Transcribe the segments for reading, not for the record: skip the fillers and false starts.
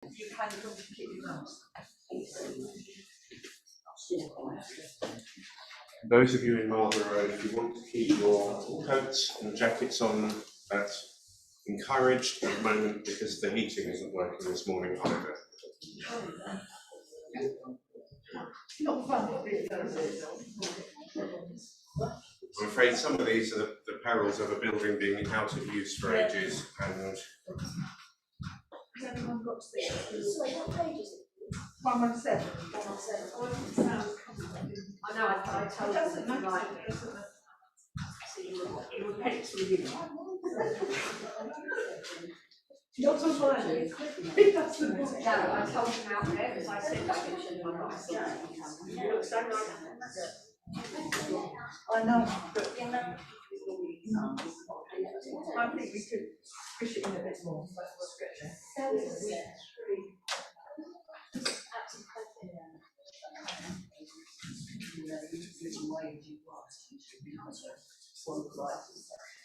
You can come to keep your mask. Those of you in Marlborough Road, if you want to keep your coats and jackets on, that's encouraged at the moment because the heating isn't working this morning either. Not fun, really, is it? I'm afraid some of these are the perils of a building being out of use for ages, and Has anyone got to this? Sorry, what page is it? 117. 117. I know, I told you. It doesn't matter, right. So you were penciling. Not on mine. It doesn't matter. No, I told him out there because I said that you should have got you look so nice. I know, but I think we could push it in a bit more.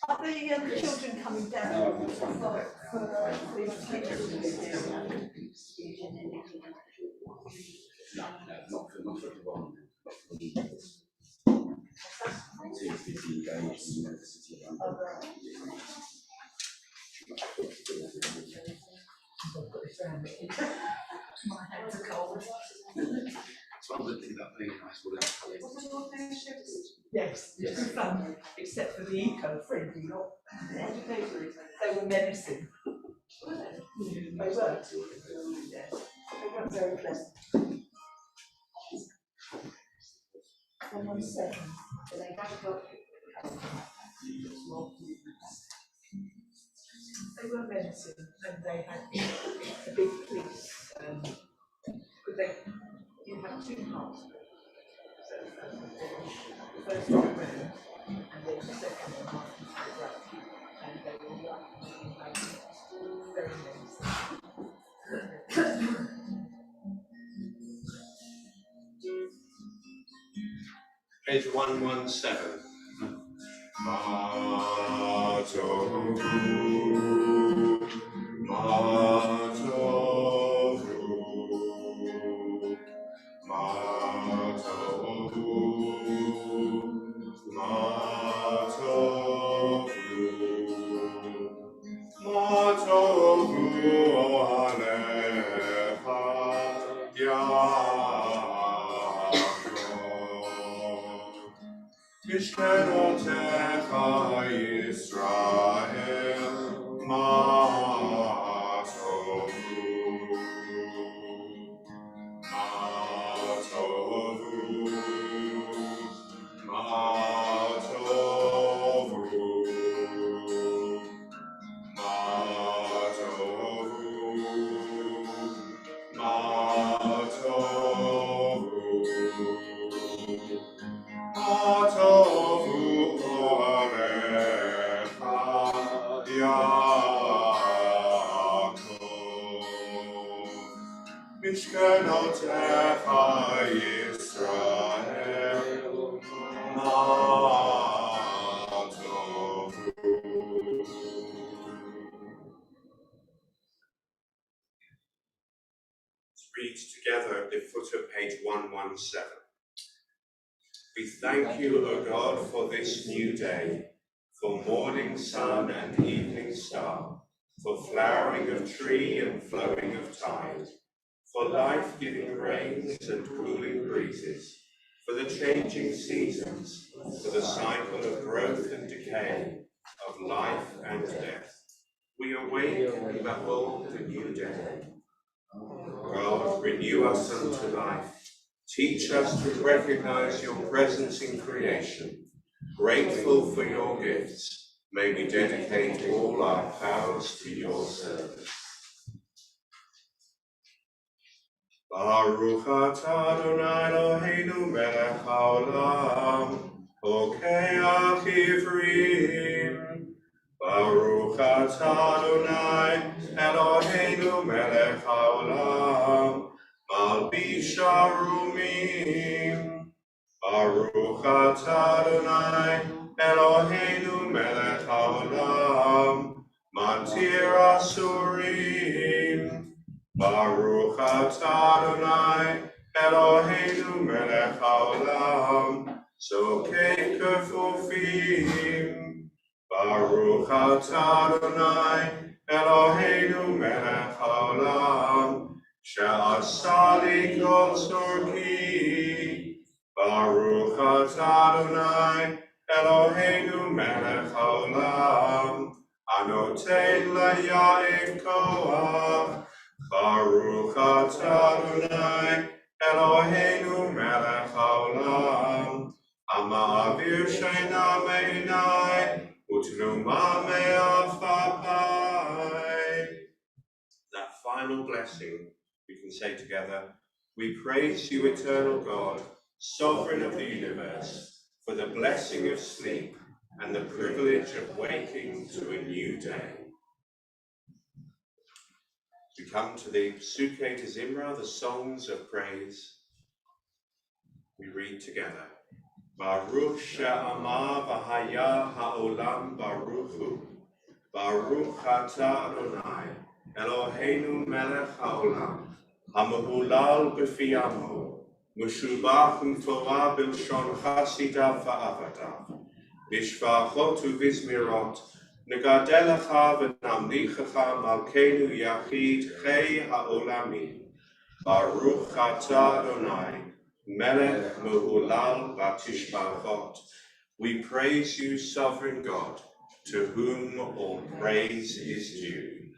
Are the children coming down? My hands are cold. So I'm looking at that really nice wooden pallet. Yes, it's fun, except for the eco-friendly lot. They were menacing. They were. Yes. They weren't very pleasant. 117. They were menacing, and they had a big police. But you have two parts. So the first one round, and then the second one after the break, and they were very menacing. page 117. Mishkenotecha Yisrael, Ma tovu, Ma tovu, Ma tovu, Ma tovu, Ma tovu. Mishkenotecha Yisrael, Ma tovu. Let's read together at the foot of page 117. We thank you, O God, for this new day, for morning sun and evening star, for flowering of tree and flowing of tide, for life-giving rains and cooling breezes, for the changing seasons, for the cycle of growth and decay, of life and death. We awake and behold a new day. God, renew us unto life. Teach us to recognize your presence in creation. Grateful for your gifts, may we dedicate all our powers to your service. Baruch atah Adonai Eloheinu melech haolam, pokeach ivrim. Baruch atah Adonai Eloheinu melech haolam, malbish arumim. Baruch atah Adonai Eloheinu melech haolam, matir asurim. Baruch atah Adonai, Eloheinu melech haolam, sokeh kefufim. Baruch atah Adonai, Eloheinu melech haolam, she'asa li kol tzorki. Baruch atah Adonai, Eloheinu melech haolam, anoten layaim koach. Baruch atah Adonai, Eloheinu melech haolam, ha'ma'avir sheina me'inai, u'tnuma me'afapai. That final blessing, we can say together, we praise you, eternal God, sovereign of the universe, for the blessing of sleep and the privilege of waking to a new day. We come to the Psuke de Zimra, the songs of praise. We read together. Baruch she'amar v'haya ha'olam baruchu. Baruch atah Adonai, Eloheinu melech ha'olam, ha'mehulal b'fi amo, meshubach u'torah b'lshon chasidav va'avadav, b'shvachot u'vizmirot, Negadelecha v'namlichecha malkeinu yachid chei ha'olamim. Baruch atah Adonai, melech mehulal b'tishbachot. We praise you, sovereign God, to whom all praise is due.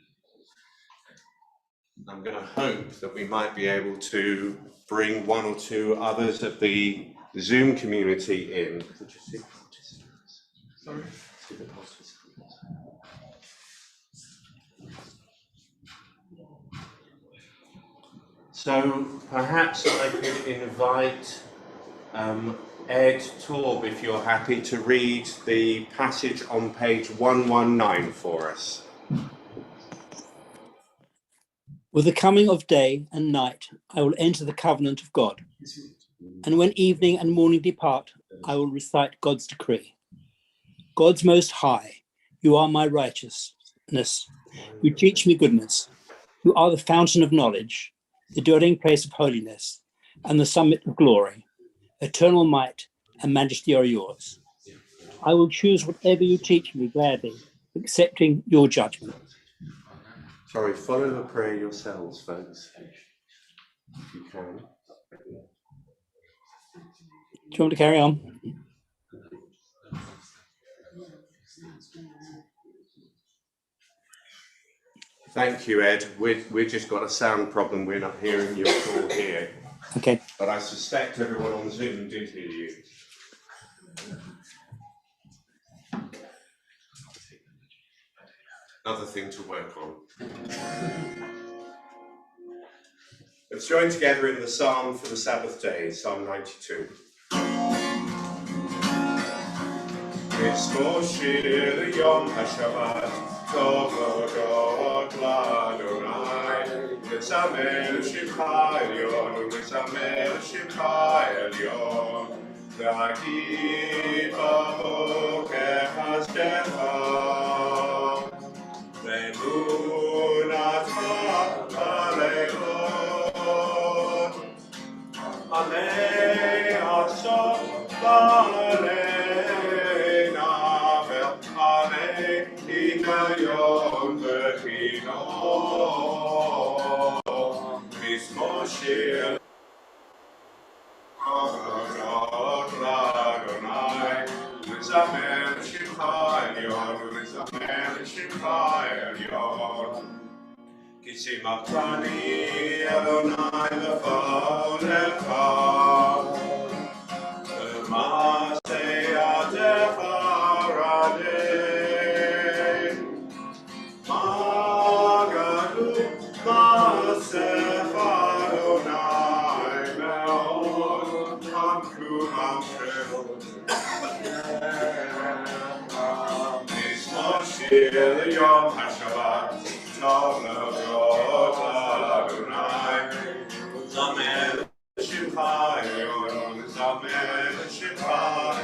I'm going to hope that we might be able to bring one or two others of the Zoom community in. Sorry? So perhaps I could invite Ed Torb, if you're happy, to read the passage on page 119 for us. With the coming of day and night, I will enter the covenant of God. And when evening and morning depart, I will recite God's decree. God's most high, you are my righteousness. You teach me goodness. You are the fountain of knowledge, the dwelling place of holiness, and the summit of glory. Eternal might and majesty are yours. I will choose whatever you teach me gladly, accepting your judgment. Sorry, follow the prayer yourselves, folks, if you can. Do you want to carry on? Thank you, Ed. We've just got a sound problem. We're not hearing you at all here. Okay. But I suspect everyone on Zoom did hear you. Another thing to work on. Let's join together in the psalm for the Sabbath day, Psalm 92. V'smo shir yom haShabbat, tov l'odot l'Adonai, v'tzamer shivcha elyon, v'tzamer shivcha elyon, v'hakid b'boker hasdecha, v'emunatcha b'leilot, alei asot b'alei. Yom v'chino, v'smo shir l'odot l'Adonai, v'tzamer shivcha elyon, v'tzamer shivcha elyon. Ki tzimchtani Adonai v'fa'olecha, v'ma'aseh yadecha radeh. Yom haShabbat, tov l'odot l'Adonai, v'tzamer shivcha elyon, v'tzamer shivcha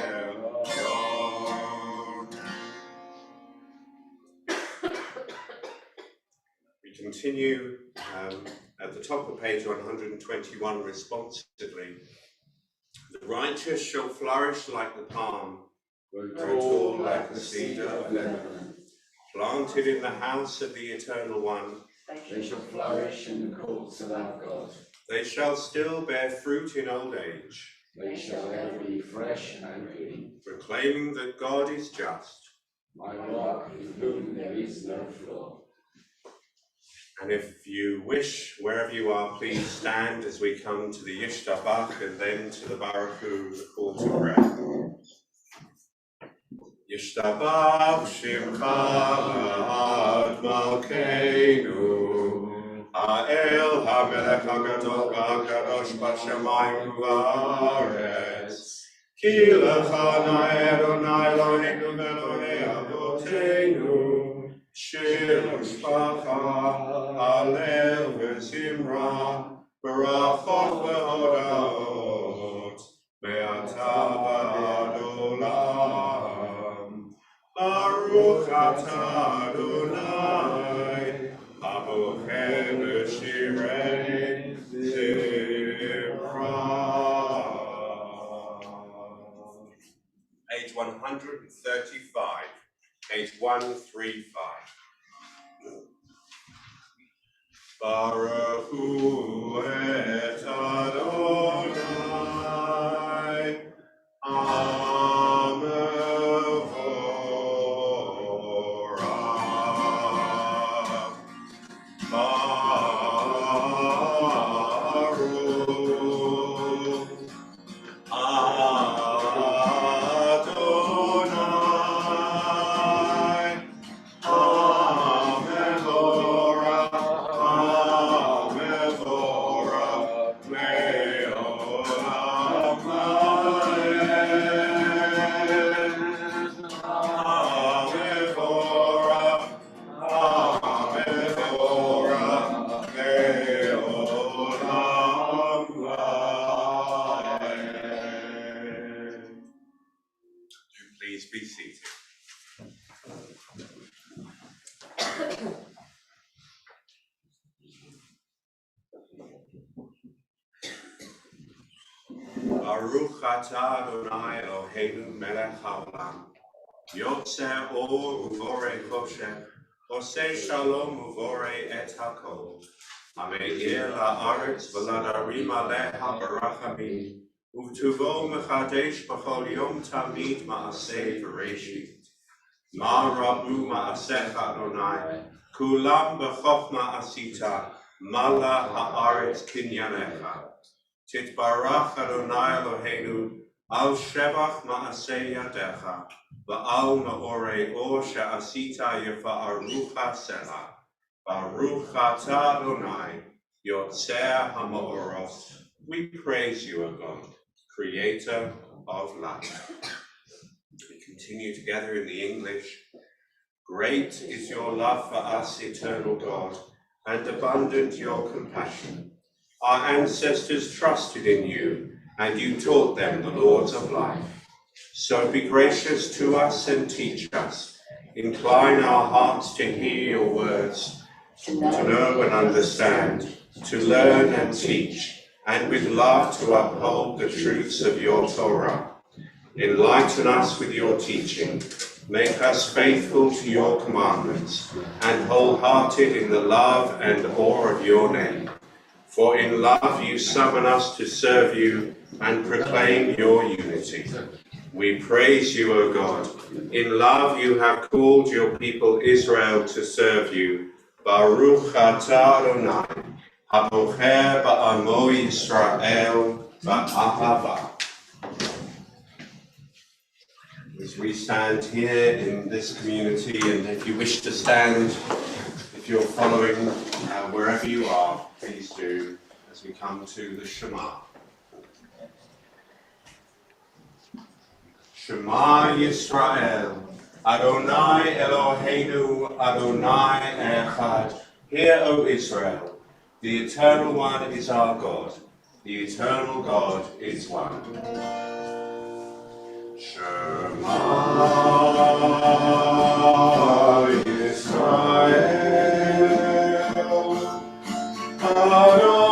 elyon. We continue top of page 121 responsively. The righteous shall flourish like the palm, grow tall like the cedar of Lebanon. Planted in the house of the Eternal One, they shall flourish in the courts of our God. they shall still bear fruit in old age, They shall ever be fresh and green. proclaiming that God is just. My rock in whom there is no flaw. And if you wish, wherever you are, please stand as we come to the Yishtabach and then to the Barachu, the call to prayer. Yishtabach Shimcha Ad Malkeinu Ha'el HaMelech HaGadol HaKadosh B'Shamayim U'Haaretz Ki Lecha Na'eh Adonai Eloheinu V'Elokei Avoteinu Shir U'Shpacha Hallel V'Zimra Barachot V'Hodaot Me'ata V'ad Olam Baruch Atah Adonai Abocheh B'Shirei Zimra. Page 135. Page 135. Baruch Hu et Adonai Amevorach. Baruch Adonai Amevorach, Amevorach, Le'olam Va'ed. Amevorach, Amevorach, Le'olam Va'ed. Do please be seated. Baruch atah Adonai Eloheinu melech haolam, yotzei or uvorei choshech, osei shalom uvorei et hakol, hame'ir la'aretz v'ladarim aleha barachamim, uv'tuvo mechadesh b'chol yom tamid ma'aseh v'reshit. Ma rabu ma'asecha Adonai, kulam b'chochma asita, mala ha'aretz kinyanecha. Titbarach Adonai Eloheinu, al shevach ma'aseh yadecha, va'al ma'orei or she'asita yefa'arucha selah. Baruch atah Adonai, yotzei ha'ma'oros. We praise you, O God, creator of light. We continue together in the English. Great is your love for us, eternal God, and abundant your compassion. Our ancestors trusted in you, and you taught them the laws of life. So be gracious to us and teach us. Incline our hearts to hear your words, to know and understand, to learn and teach, and with love to uphold the truths of your Torah. Enlighten us with your teaching. Make us faithful to your commandments, and wholehearted in the love and awe of your name. For in love you summon us to serve you and proclaim your unity. We praise you, O God. In love you have called your people Israel to serve you. Baruch atah Adonai, habocher ba'amo Yisrael ba'ahava. As we stand here in this community, and if you wish to stand, if you're following wherever you are, please do, as we come to the Shema. Shema Yisrael, Adonai Eloheinu, Adonai Echad. Hear, O Israel, the Eternal One is our God, the Eternal God is one. Shema Yisrael, Adonai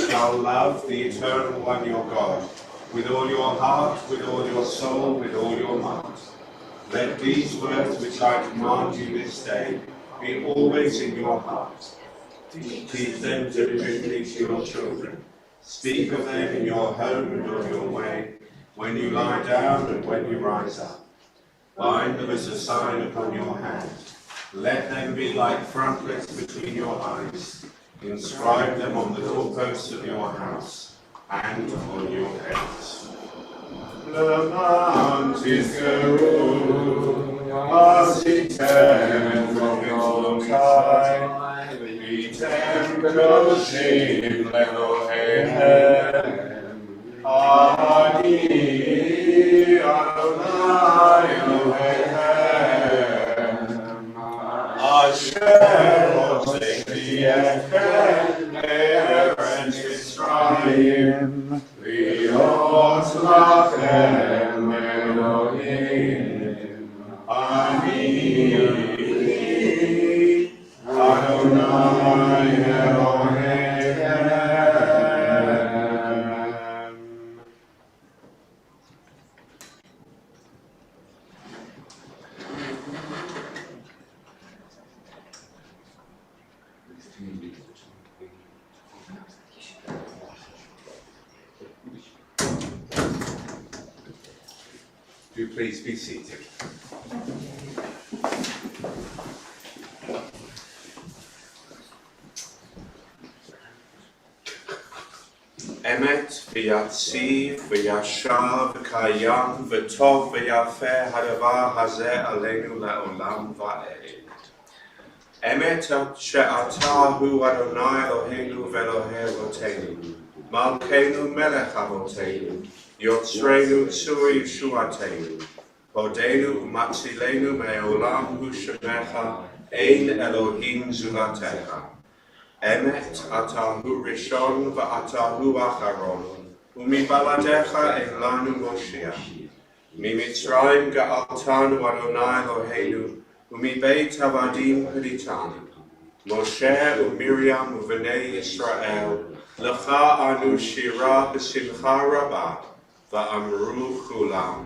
shall love the Eternal One your God with all your heart, with all your soul, with all your might. Let these words which I command you this day be always in your heart. Teach them diligently to your children. Speak of them in your home and on your way, when you lie down and when you rise up. Bind them as a sign upon your hand. Let them be like frontlets between your eyes. Inscribe them on the doorposts of your house and on your heads. Lemant Yisrael, Asitem V'Yotai, Vitem Koshim Lelohehem, Ani Adonai Elohehem, Asher Hoseki Echem Eretz Yisrael, V'yos Lachem Elohim, Ani Adonai Elohehem. Do please be seated. Emet v'yatziv v'yashar v'kayam v'tov v'yafeh hadavar hazeh aleinu le'olam va'ed. Emet she'atahu Adonai Eloheinu v'Elohei Avotenu, Malkeinu melech Avotenu, Yotzreinu tzur Yeshuateinu, Hodenu u'matzilenu me'olam hu shemecha, ein Elohim zulatecha. Emet atahu rishon v'atahu acharon, u'mibaladecha elanu Moshiach. Mimitzrayim ga'altanu Adonai Eloheinu, u'mibeit avadim haditanu. Moshe u'Miriam u'vnei Yisrael, lecha anu shira b'simcha rabah, va'amru chulam.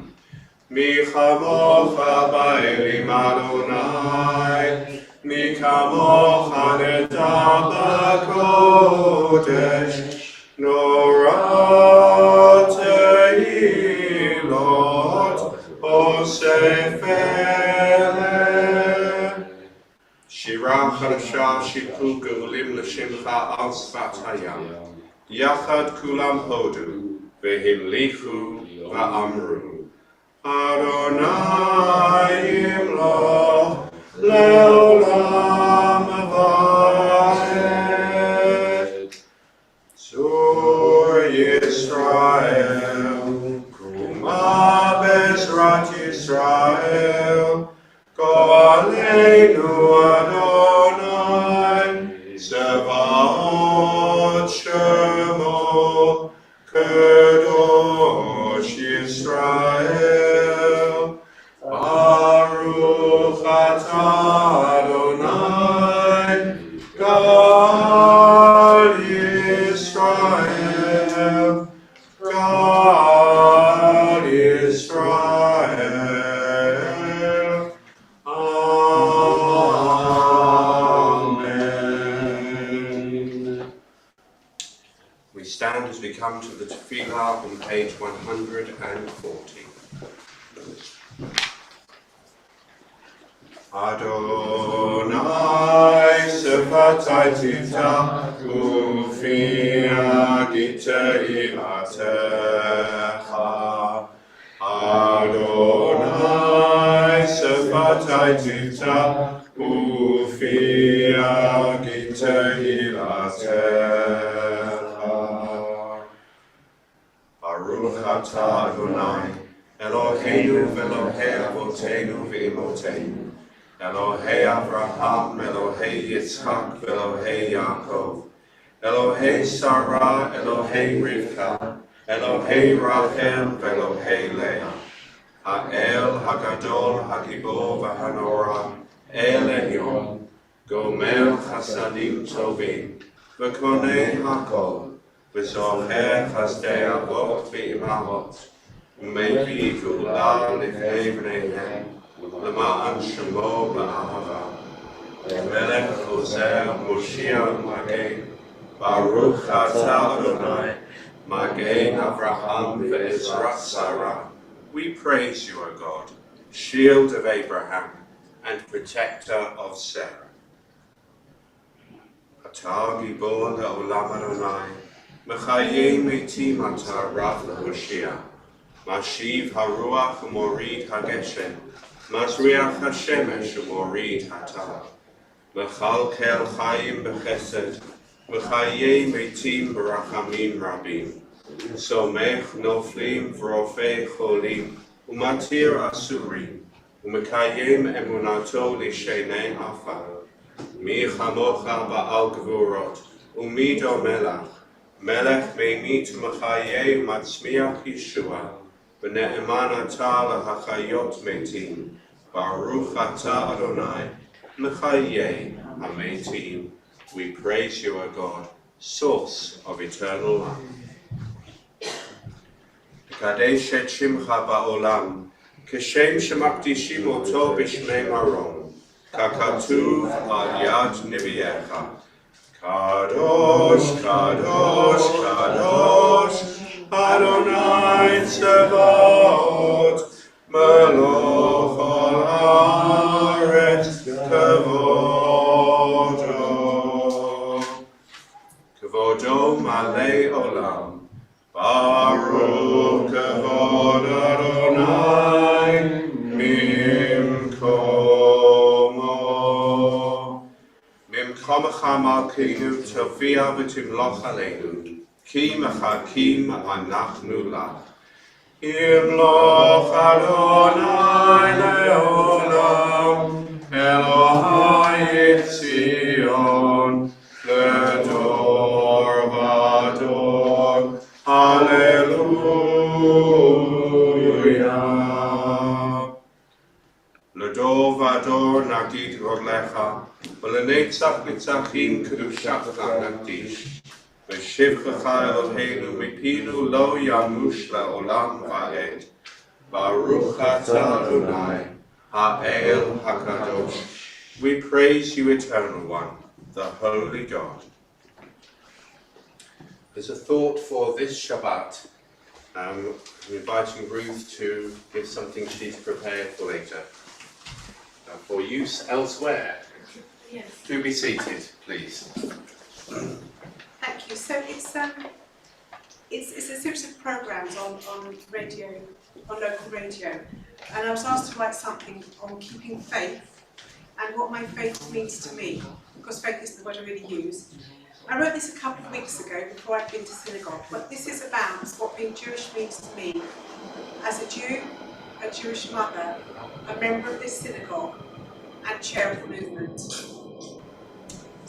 Mi chamocha ba'elim Adonai, mi kamocha neda b'kodesh, nora tehilot osefele. Shira chadasha shipru geulim l'shimcha al sfat hayam, yachad kulam hodu, v'himlichu va'amru. Adonai imloch le'olam va'ed. Zur Yisrael, kuma bezrat Yisrael, go'aleinu Adonai, Sevaot Shemo, Kadosh Yisrael. Yisrael. Baruch atah Adonai, God Yisrael, God Yisrael. Amen. We stand as we come to the Tefillah on page 140. Adonai sefatai tiftach ufi agitei atecha. Adonai sefatai tiftach ufi agitei atecha. Baruch atah Adonai Eloheinu v'Elohei avotenu v'imotenu. Elohei Avraham, Elohei Yitzchak, Elohei Yaakov, Elohei Sarah, Elohei Rivka, Elohei Rachel, Elohei Leah, Ha'el, Hagadol, Hagibor, V'Hanora, El Elyon, Gomer Chasadim Tovim, V'Konei Hakol, V'Zoher Chazdei Avot V'Imahot, U'Mevi Gula L'Fnei B'neihem, למען שמו באהבה. מלך חוזר, מושיע ומגן, ברוך אתה אדוני, מגן אברהם ועזרת שרה. We praise you, O God, shield of Abraham and protector of Sarah. אתה גיבור לעולם אדוני, מחיי מתים אתה רב להושיע. משיב הרוח ומוריד הגשם, מזריח השמש ומוריד הטל. מכלכל חיים בחסד, וחיי מתים ברחמים רבים. סומך נופלים ורופא חולים, ומתיר אסורים, ומקיים אמונתו לשני עפר. מי כמוך בעל גבורות, ומי דומה לך, מלך ממית ומחיה ומצמיח ישועה. ונאמן אתה להחיות מתים, ברוך אתה אדוני, מחיי המתים. We praise you, O God, source of eternal life. קדש את שמך בעולם, כשם שמקדישים אותו בשמי מרום, ככתוב על יד נביאך. קדוש, קדוש, קדוש, Adonai Tsevaot, Melech al haaretz, Kavodo. Kavodo malei olam, Baruch Kavod Adonai Mimkomo. Mimkomecha malkeinu tofia v'timloch aleinu. Ki mechakim anachnu lach. Imloch Adonai leolam, Elohai Tzion, ledor vador. Hallelujah. Ledor vador nagid rodlecha, v'lenetzach nitzachim kedushatcha nakdish. ושבחך אלוהינו מפינו לא ימוש לעולם ועד. ברוך אתה אדוני, האל הקדוש. We praise you, Eternal One, the Holy God. There's a thought for this Shabbat. I'm inviting Ruth to give something she's prepared for later. For use elsewhere. Yes. Do be seated, please. Thank you. So it's a series of programs on radio, on local radio, and I was asked to write something on keeping faith and what my faith means to me, because faith is the word I really use. I wrote this a couple of weeks ago before I'd been to synagogue, but this is about what being Jewish means to me as a Jew, a Jewish mother, a member of this synagogue, and chair of the movement.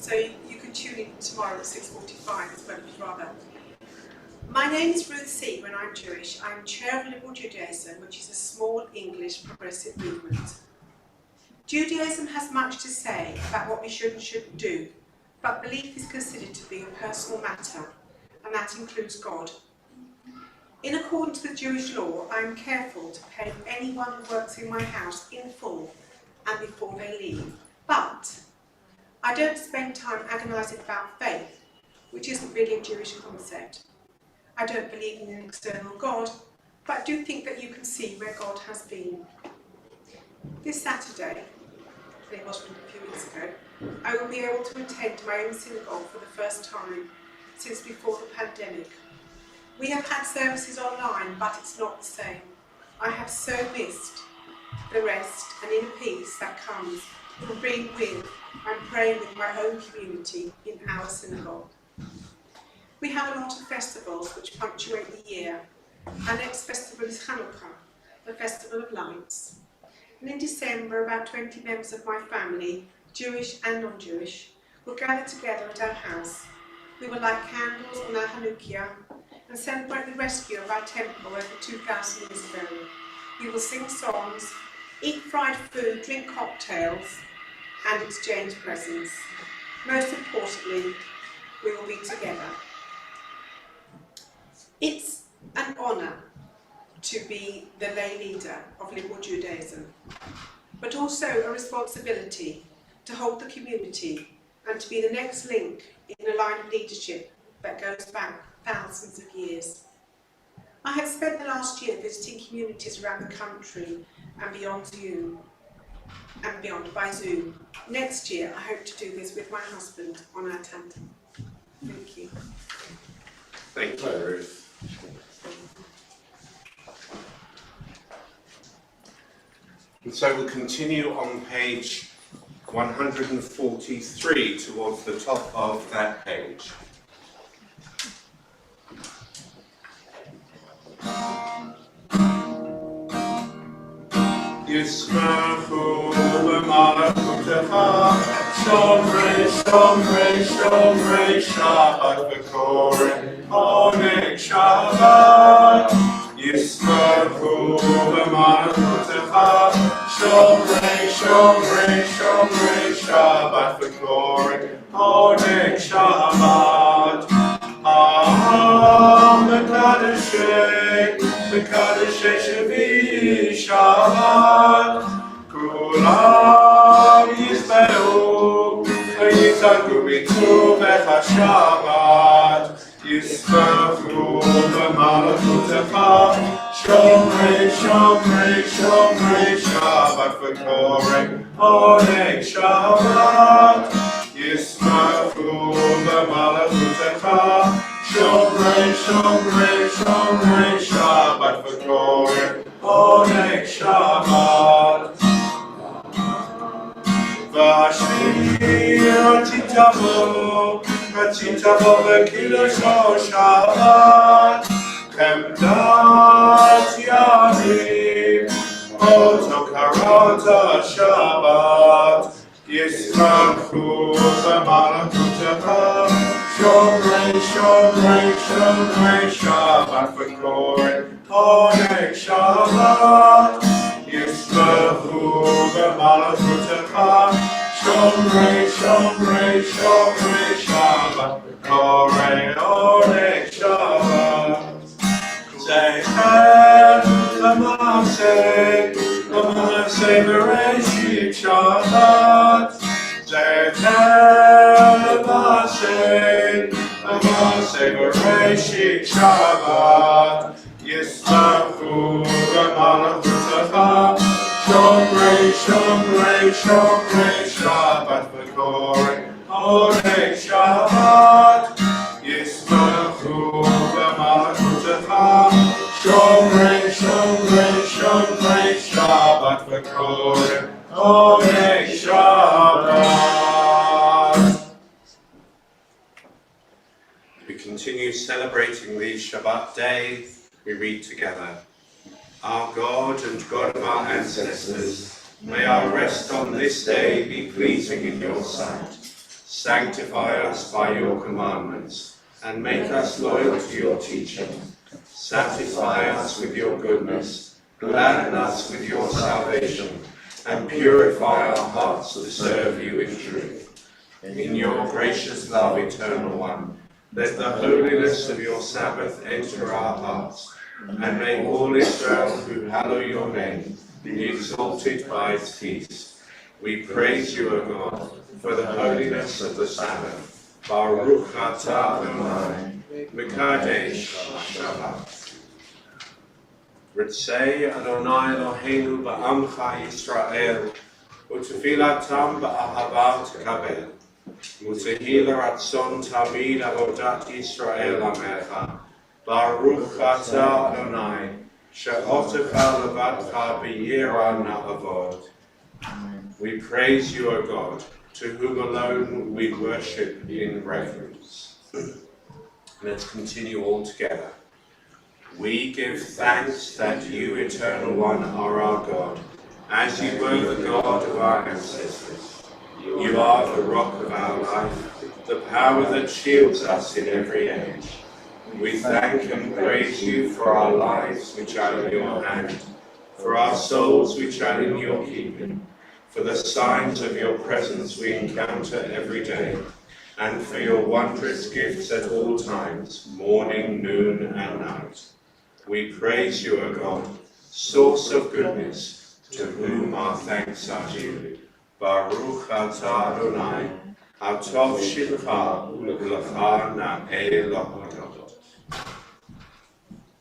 So you can tune in tomorrow at 6:45 as well, if you'd rather. My name is Ruth Seeger and I'm Jewish. I'm chair of Liberal Judaism, which is a small English progressive movement. Judaism has much to say about what we should and shouldn't do, but belief is considered to be a personal matter, and that includes God. In accordance with Jewish law, I am careful to pay anyone who works in my house in full and before they leave, but I don't spend time agonising about faith, which isn't really a Jewish concept. I don't believe in an external God, but I do think that you can see where God has been. This Saturday, it was a few weeks ago, I will be able to attend my own synagogue for the first time since before the pandemic. We have had services online, but it's not the same. I have so missed the rest and inner peace that comes from being with and praying with my own community in our synagogue. We have a lot of festivals which punctuate the year. Our next festival is Hanukkah, the festival of lights. And in December, about 20 members of my family, Jewish and non-Jewish, will gather together at our house. We will light candles on our Hanukkah and celebrate the rescue of our temple over 2,000 years ago. We will sing songs, eat fried food, drink cocktails, and exchange presents. Most importantly, we will be together. It's an honour to be the lay leader of Liberal Judaism, but also a responsibility to hold the community and to be the next link in a line of leadership that goes back thousands of years. I have spent the last year visiting communities around the country and beyond by Zoom. Next year, I hope to do this with my husband on our tandem. Thank you. Thank you, Ruth. And so we'll continue on page 143 towards the top of that page. Yisrachu b'malchutecha, shomrei, shomrei, shomrei, Shabbat v'koreh, oneg Shabbat. Yisrachu b'malchutecha, shomrei, shomrei, shomrei, Shabbat v'koreh, oneg Shabbat. Mekadeshei Shvi Shabbat, Kulam Yisbehu, Yitzhaku b'tzuvecha Shabbat, Yisrachu b'malchutecha, Shomrei, shomrei, shomrei, Shabbat v'koreh, oneg Shabbat, Yisrachu b'malchutecha, Shomrei, shomrei, shomrei, Shabbat v'koreh, oneg Shabbat. V'ashvi atitavo v'kidosho Shabbat, chemdat yamim, oto karata Shabbat, Yisrachu b'malchutecha, Shomrei, shomrei, shomrei, Shabbat v'koreh, oneg Shabbat, Yisrachu b'malchutecha, Shomrei, shomrei, shomrei, Shabbat v'koreh, oneg Shabbat. Zecher l'maaseh, l'maaseh b'reishit Shabbat, Zecher l'maaseh, l'maaseh b'reishit Shabbat, Yisrachu b'malchutecha, Shomrei, shomrei, shomrei, Shabbat v'koreh, oneg Shabbat, Yisrachu b'malchutecha, Shomrei, shomrei, shomrei, Shabbat v'koreh, oneg Shabbat. We continue celebrating the Shabbat day. We read together. Our God and God of our ancestors, may our rest on this day be pleasing in your sight. Sanctify us by your commandments, and make us loyal to your teaching. Satisfy us with your goodness, gladden us with your salvation, and purify our hearts to serve you in truth. In your gracious love, Eternal One, let the holiness of your Sabbath enter our hearts, and may all Israel who hallow your name be exalted by its peace. We praise you, O God, for the holiness of the Sabbath. Baruch atah Adonai, Mekadesh Shabbat. Ritzei Adonai Eloheinu ba'amcha Yisrael, u'tefilatam ba'ahava tekabel, u'tehi l'ratzon tamid avodat Yisrael amecha. Baruch atah Adonai, she'otecha levadcha b'yira na'avod. We praise you, O God, to whom alone we worship in reverence. Let's continue all together. We give thanks that you, Eternal One, are our God, as you were the God of our ancestors. You are the rock of our life, the power that shields us in every age. We thank and praise you for our lives which are in your hand, for our souls which are in your keeping, for the signs of your presence we encounter every day, and for your wondrous gifts at all times, morning, noon, and night. We praise you, O God, source of goodness, to whom our thanks are due. Baruch atah Adonai, atov shilcha u'lecha na'eh lahodot.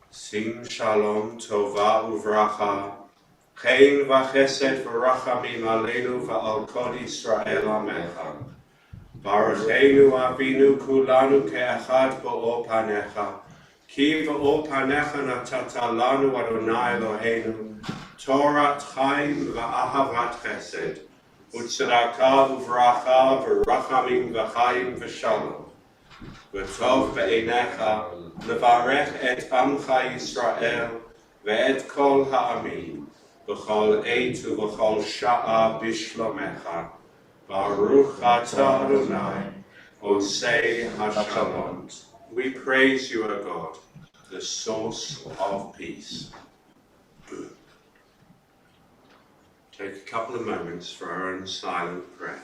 Sing shalom, tova uvracha, Chain v'chesed v'rachamim aleinu v'al kol Yisrael amecha. Barucheinu avinu kulanu ke'echad b'or panecha. Ki b'or panecha natata lanu Adonai Eloheinu. Torah chaim v'ahavat chesed. U'tzedakah uvracha v'rachamim v'chaim v'shalom. V'tov be'einecha levarech et amcha Yisrael ve'et kol ha'amim. B'chol eit u'b'chol sha'a bishlomecha. Baruch atah Adonai, Osei HaShalom. We praise you, O God, the source of peace. Take a couple of moments for our own silent prayer.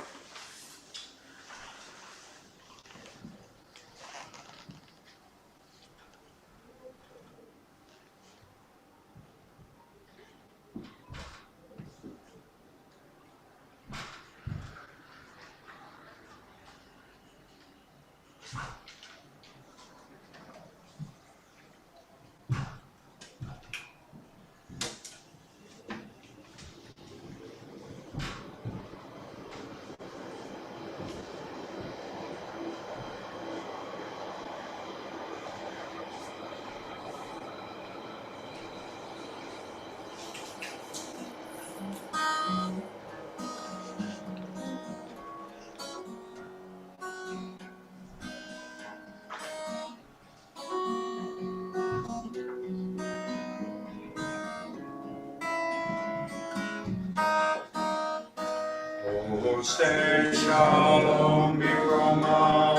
Osei shalom b'roma,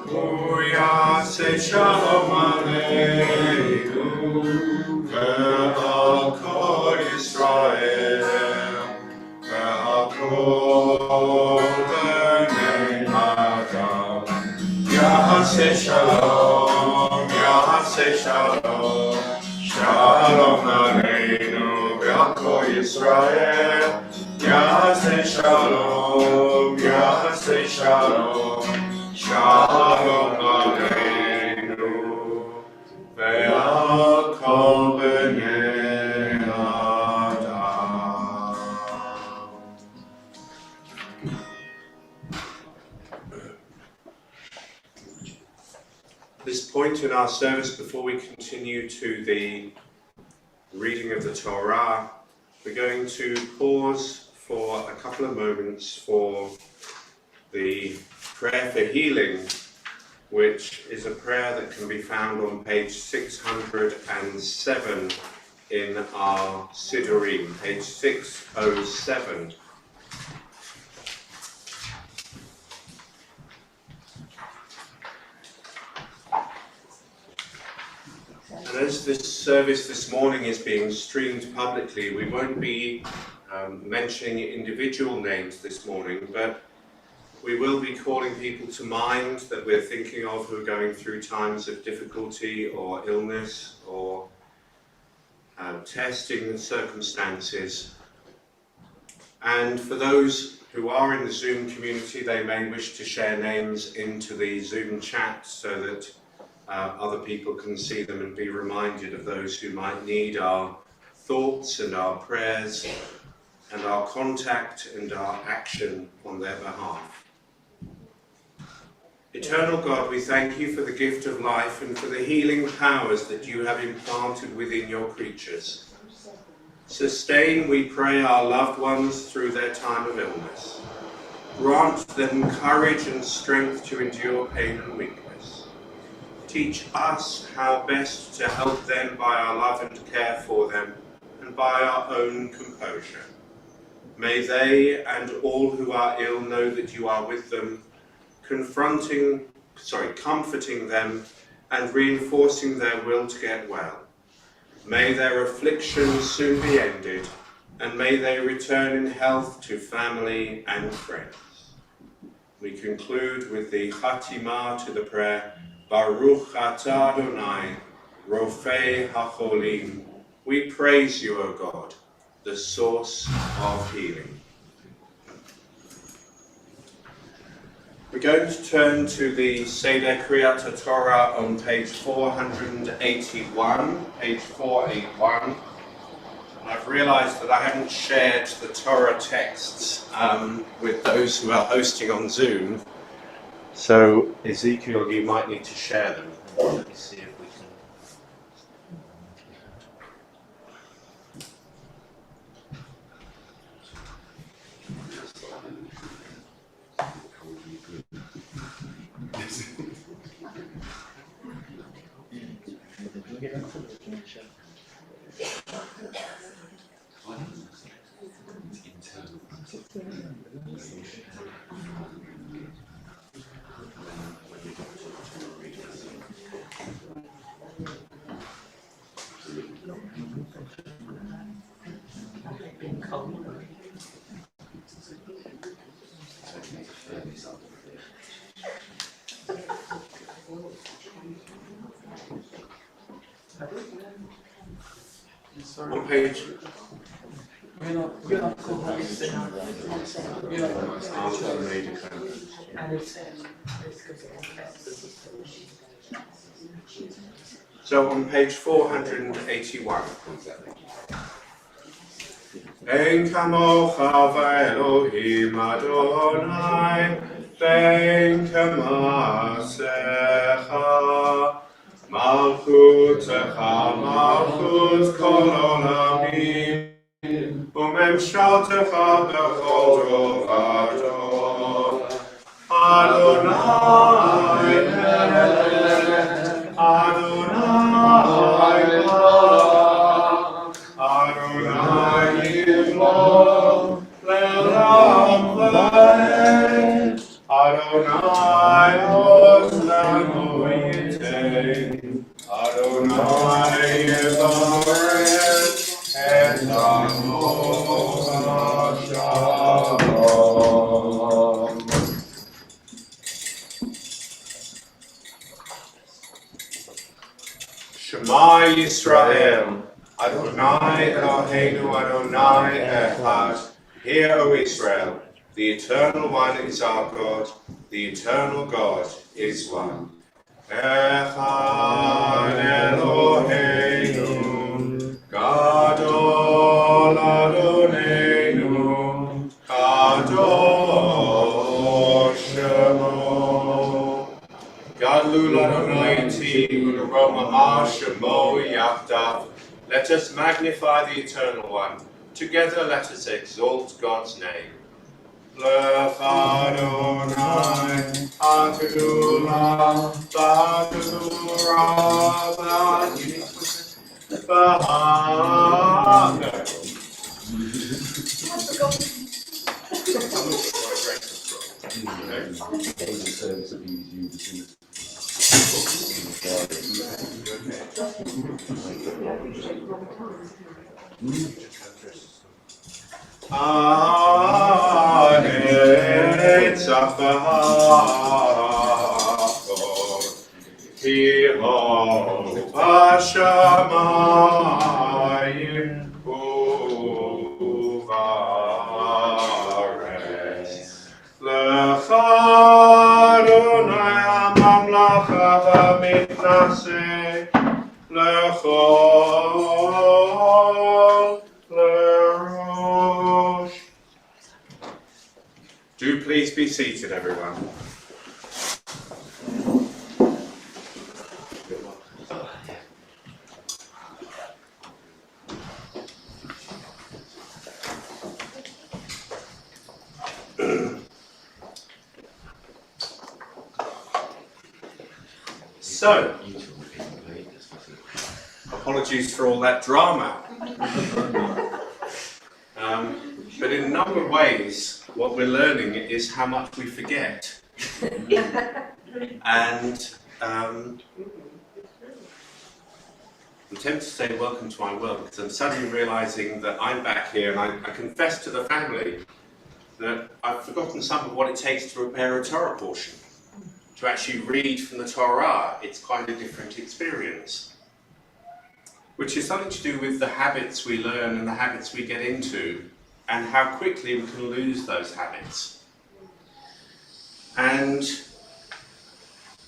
Uyasei shalom aleinu, ve'al kol Yisrael, ve'al kol b'nei Adam. Yasei shalom, shalom aleinu, ve'al kol Yisrael. Yasei shalom, shalom aleinu, ve'al kol b'nei Adam. This point in our service, before we continue to the reading of the Torah, we're going to pause for a couple of moments for the prayer for healing, which is a prayer that can be found on page 607 in our Siddurim, page 607. And as this service this morning is being streamed publicly, we won't be mentioning individual names this morning, but we will be calling people to mind that we're thinking of who are going through times of difficulty or illness or testing circumstances. And for those who are in the Zoom community, they may wish to share names into the Zoom chat so that other people can see them and be reminded of those who might need our thoughts and our prayers and our contact and our action on their behalf. Eternal God, we thank you for the gift of life and for the healing powers that you have implanted within your creatures. Sustain, we pray, our loved ones through their time of illness. Grant them courage and strength to endure pain and weakness. Teach us how best to help them by our love and care for them and by our own composure. May they and all who are ill know that you are with them, comforting them and reinforcing their will to get well. May their afflictions soon be ended, and may they return in health to family and friends. We conclude with the Chatimah to the prayer, Baruch atah Adonai, Rofei HaCholim. We praise you, O God, the source of healing. We're going to turn to the Seder Kriyat Torah on page 481, page 481. I've realized that I haven't shared the Torah texts with those who are hosting on Zoom. So, Ezekiel, you might need to share them. Let me see if we can. On page. So on page 481. En kamocha v'Elohim Adonai, ben kamasecha, malchutecha malchut kol olamim, umemshaltecha b'chol tovador. Adonai melech, Adonai Adonai Yimlo, Le'olam V'ed, Adonai Oz Lamo Yitei, Adonai Yevarech et Lamo Shalom. Shema Yisrael, Adonai Eloheinu Adonai Echad. Hear, O Israel, the Eternal One is our God, the Eternal God is one. Echad Eloheinu, Gadol Adonenu, Kadosh Shemo. Gadlul Adonai Ti U'Roma Shemo Yachdav. Let us magnify the Eternal One. Together let us exalt God's name. Lech Adonai, Hagdula, B'Hagdura, Do please be seated, everyone. So, apologies for all that drama. But in a number of ways, what we're learning is how much we forget. And I'm tempted to say welcome to my world, because I'm suddenly realizing that I'm back here, and I confess to the family that I've forgotten some of what it takes to prepare a Torah portion. To actually read from the Torah, it's quite a different experience. Which is something to do with the habits we learn and the habits we get into, and how quickly we can lose those habits. And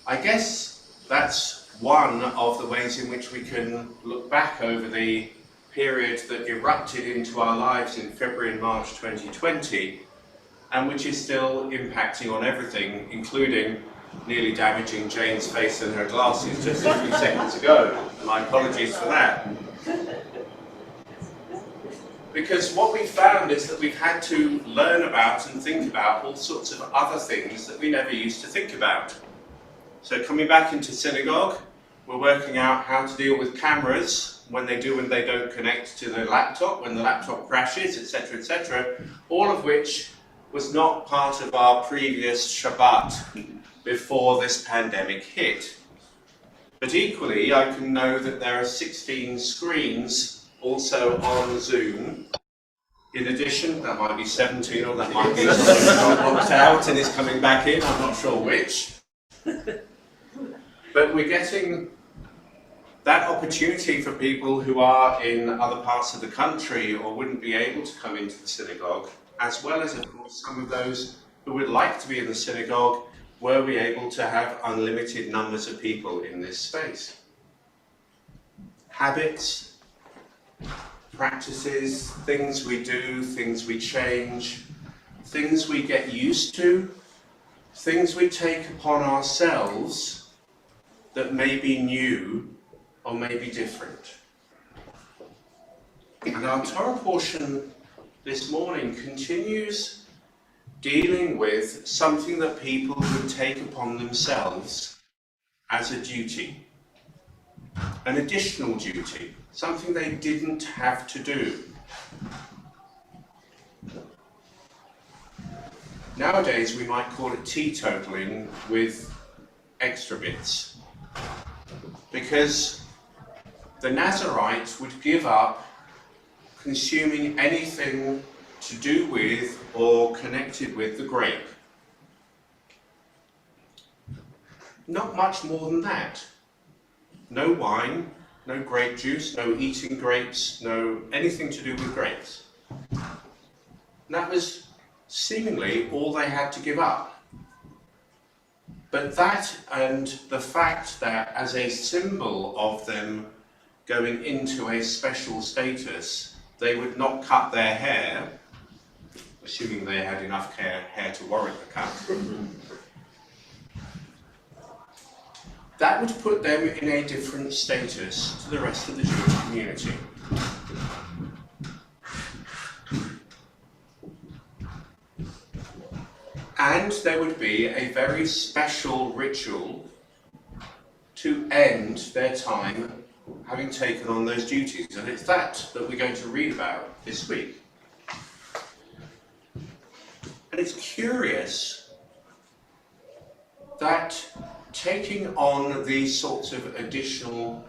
I guess that's one of the ways in which we can look back over the period that erupted into our lives in February and March 2020, and which is still impacting on everything, including nearly damaging Jane's face and her glasses just a few seconds ago. My apologies for that. Because what we found is that we've had to learn about and think about all sorts of other things that we never used to think about. So coming back into synagogue, we're working out how to deal with cameras when they do and they don't connect to the laptop, when the laptop crashes, etc., etc., all of which was not part of our previous Shabbat before this pandemic hit. But equally, I can know that there are 16 screens also on Zoom. In addition, that might be 17, or that might be something that popped out and is coming back in, I'm not sure which. But we're getting that opportunity for people who are in other parts of the country or wouldn't be able to come into the synagogue, as well as, of course, some of those who would like to be in the synagogue, were we able to have unlimited numbers of people in this space. Habits, practices, things we do, things we change, things we get used to, things we take upon ourselves that may be new or may be different. And our Torah portion this morning continues dealing with something that people would take upon themselves as a duty, an additional duty, something they didn't have to do. Nowadays we might call it teetotaling with extra bits, because the Nazarite would give up consuming anything to do with or connected with the grape. Not much more than that. No wine, no grape juice, no eating grapes, no anything to do with grapes. And that was seemingly all they had to give up. But that, and the fact that as a symbol of them going into a special status, they would not cut their hair, assuming they had enough hair to warrant the cut. That would put them in a different status to the rest of the Jewish community. And there would be a very special ritual to end their time having taken on those duties. And it's that we're going to read about this week. And it's curious that taking on these sorts of additional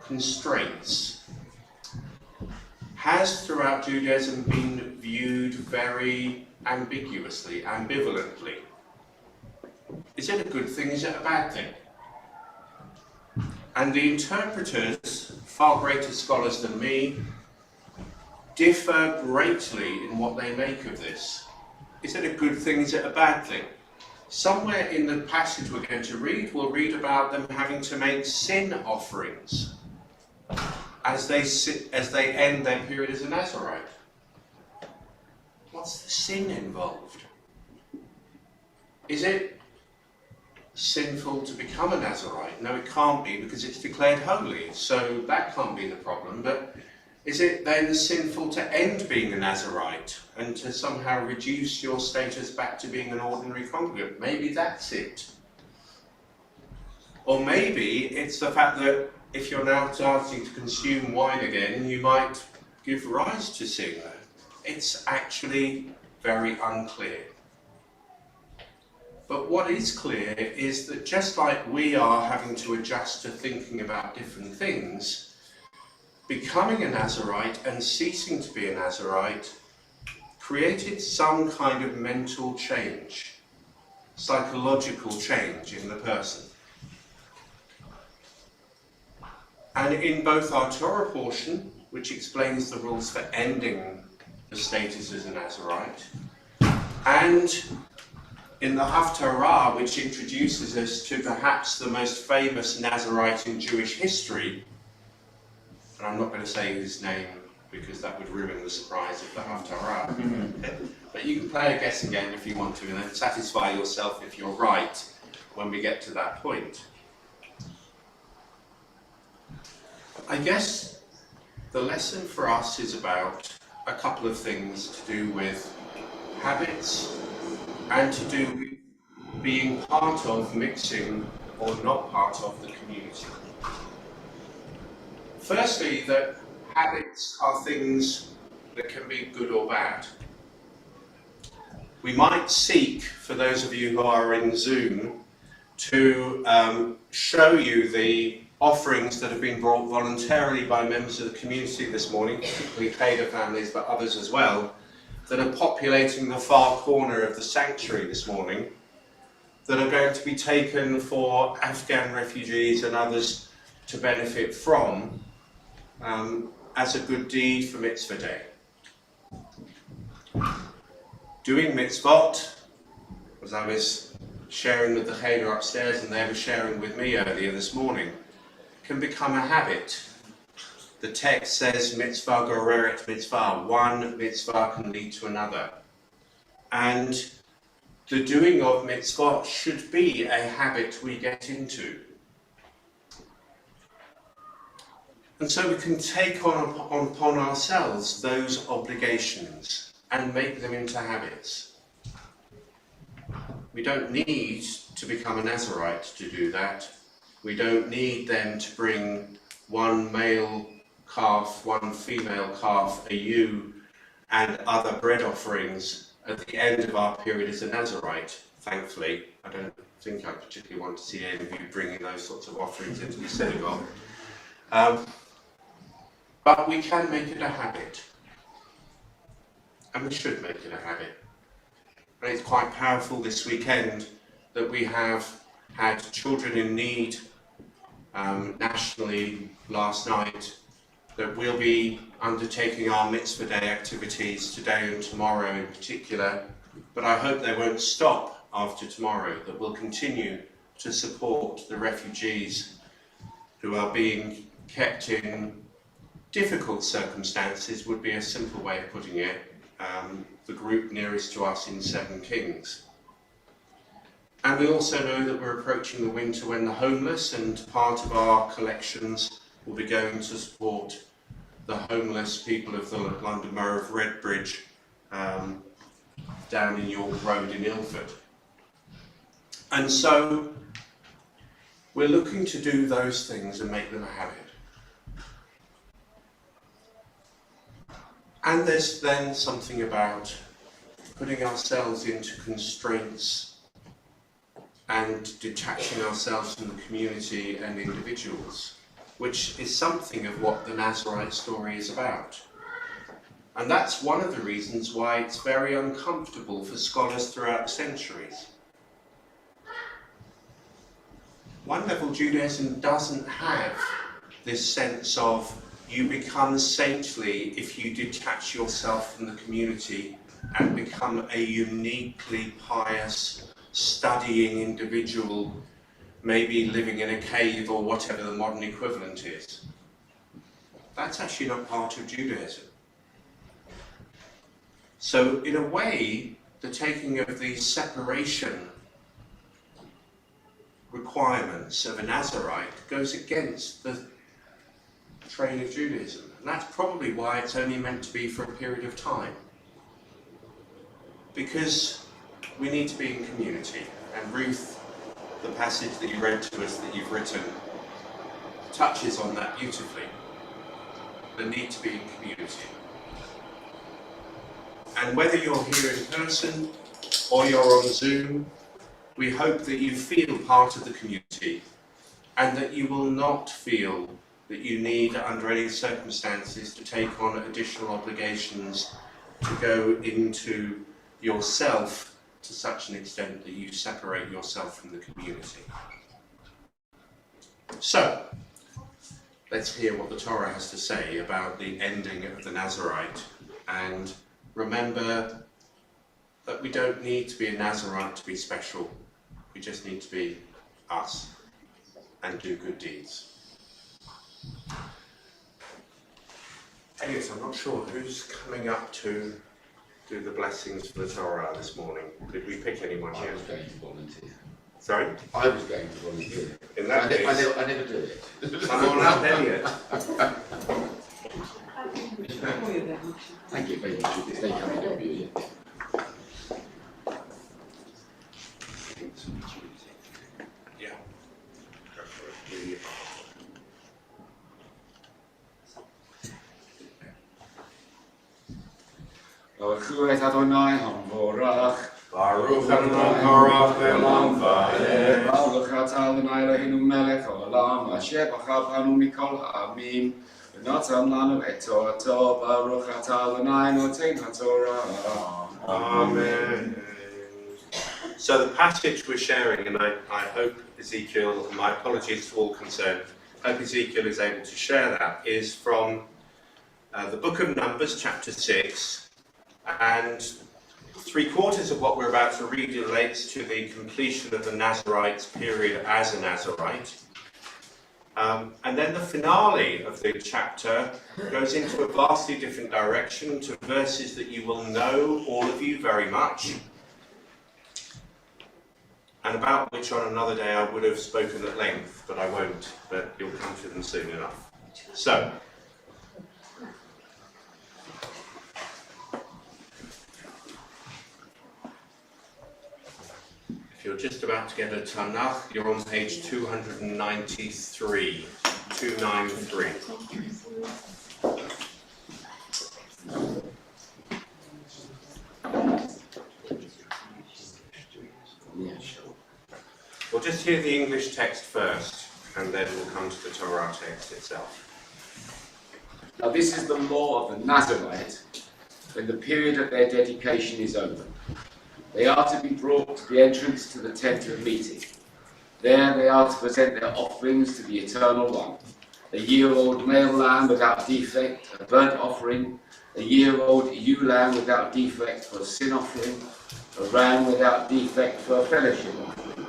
constraints has throughout Judaism been viewed very ambiguously, ambivalently. Is it a good thing? Is it a bad thing? And the interpreters, far greater scholars than me, differ greatly in what they make of this. Is it a good thing? Is it a bad thing? Somewhere in the passage we're going to read, we'll read about them having to make sin offerings as they end their period as a Nazarite. What's the sin involved? Is it sinful to become a Nazarite? No, it can't be, because it's declared holy, so that can't be the problem. But is it then sinful to end being a Nazarite and to somehow reduce your status back to being an ordinary congregant? Maybe that's it. Or maybe it's the fact that if you're now starting to consume wine again, you might give rise to sin. It's actually very unclear. But what is clear is that just like we are having to adjust to thinking about different things, becoming a Nazarite and ceasing to be a Nazarite created some kind of mental change, psychological change in the person. And in both our Torah portion, which explains the rules for ending the status as a Nazarite, and in the Haftarah, which introduces us to perhaps the most famous Nazarite in Jewish history, and I'm not going to say his name because that would ruin the surprise of the Haftarah, but you can play a guessing game if you want to, and then satisfy yourself if you're right when we get to that point. I guess the lesson for us is about a couple of things to do with habits and to do with being part of, mixing, or not part of the community. Firstly, that habits are things that can be good or bad. We might seek, for those of you who are in Zoom, to show you the offerings that have been brought voluntarily by members of the community this morning, particularly Cheder families, but others as well, that are populating the far corner of the sanctuary this morning, that are going to be taken for Afghan refugees and others to benefit from as a good deed for Mitzvah Day. Doing mitzvot, as I was sharing with the Cheder upstairs and they were sharing with me earlier this morning, can become a habit. The text says mitzvah goreret mitzvah. One mitzvah can lead to another. And the doing of mitzvot should be a habit we get into. And so we can take upon ourselves those obligations and make them into habits. We don't need to become a Nazarite to do that. We don't need them to bring one male calf, one female calf, a ewe, and other bread offerings at the end of our period as a Nazarite. Thankfully, I don't think I particularly want to see any of you bringing those sorts of offerings into the synagogue. But we can make it a habit. And we should make it a habit. And it's quite powerful this weekend that we have had children in need nationally last night, that we'll be undertaking our Mitzvah Day activities today and tomorrow in particular, but I hope they won't stop after tomorrow, that we'll continue to support the refugees who are being kept in difficult circumstances, would be a simple way of putting it, the group nearest to us in Seven Kings. And we also know that we're approaching the winter when the homeless, and part of our collections will be going to support the homeless people of the London Borough of Redbridge down in York Road in Ilford. And so we're looking to do those things and make them a habit. And there's then something about putting ourselves into constraints and detaching ourselves from the community and individuals, which is something of what the Nazarite story is about. And that's one of the reasons why it's very uncomfortable for scholars throughout the centuries. One level, Judaism doesn't have this sense of you become saintly if you detach yourself from the community and become a uniquely pious, studying individual, maybe living in a cave or whatever the modern equivalent is. That's actually not part of Judaism. So in a way, the taking of the separation requirements of a Nazarite goes against the train of Judaism. And that's probably why it's only meant to be for a period of time. Because we need to be in community. And Ruth, the passage that you read to us that you've written, touches on that beautifully. The need to be in community. And whether you're here in person or you're on Zoom, we hope that you feel part of the community and that you will not feel that you need, under any circumstances, to take on additional obligations to go into yourself to such an extent that you separate yourself from the community. So, let's hear what the Torah has to say about the ending of the Nazarite, and remember that we don't need to be a Nazarite to be special. We just need to be us and do good deeds. Elliot, I'm not sure who's coming up to do the blessings for the Torah this morning. Did we pick anyone I yet? was going to volunteer. Sorry? I was going to volunteer. In that case, I never do it. come on up, Elliot. Thank you very much. It's very kind of you. Yeah. Go for it. Really. Baruch et Adonai hamvorach. Baruch Adonai Korach ve'olam va'aleh. Baruch atah Adonai Eloheinu melech haolam, asher bachar banu mikol ha'amim, v'notam lanu et torato. Baruch atah Adonai noten haTorah. Amen. So the passage we're sharing, and I hope Ezekiel, and my apologies to all concerned, I hope Ezekiel is able to share that, is from the book of Numbers, chapter 6, and 3/4 of what we're about to read relates to the completion of the Nazarite's period as a Nazarite. And then the finale of the chapter goes into a vastly different direction, to verses that you will know, all of you, very much, and about which on another day I would have spoken at length, but I won't, but you'll come to them soon enough. So, if you're just about to get a Tanakh, you're on page 293. 293. We'll just hear the English text first, and then we'll come to the Torah text itself. Now this is the law of the Nazarite when the period of their dedication is over. They are to be brought to the entrance to the tent of meeting. There they are to present their offerings to the Eternal One: a year-old male lamb without defect, a burnt offering; a year-old ewe lamb without defect for a sin offering; a ram without defect for a fellowship offering,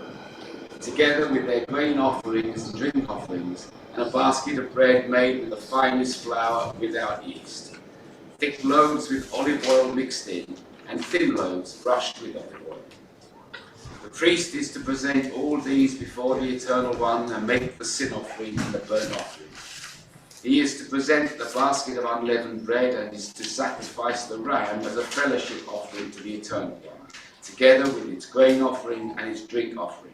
together with their grain offerings and drink offerings, and a basket of bread made with the finest flour without yeast; thick loaves with olive oil mixed in, and thin loaves brushed with olive oil. The priest is to present all these before the Eternal One and make the sin offering and the burnt offering. He is to present the basket of unleavened bread and is to sacrifice the ram as a fellowship offering to the Eternal One, together with its grain offering and its drink offering.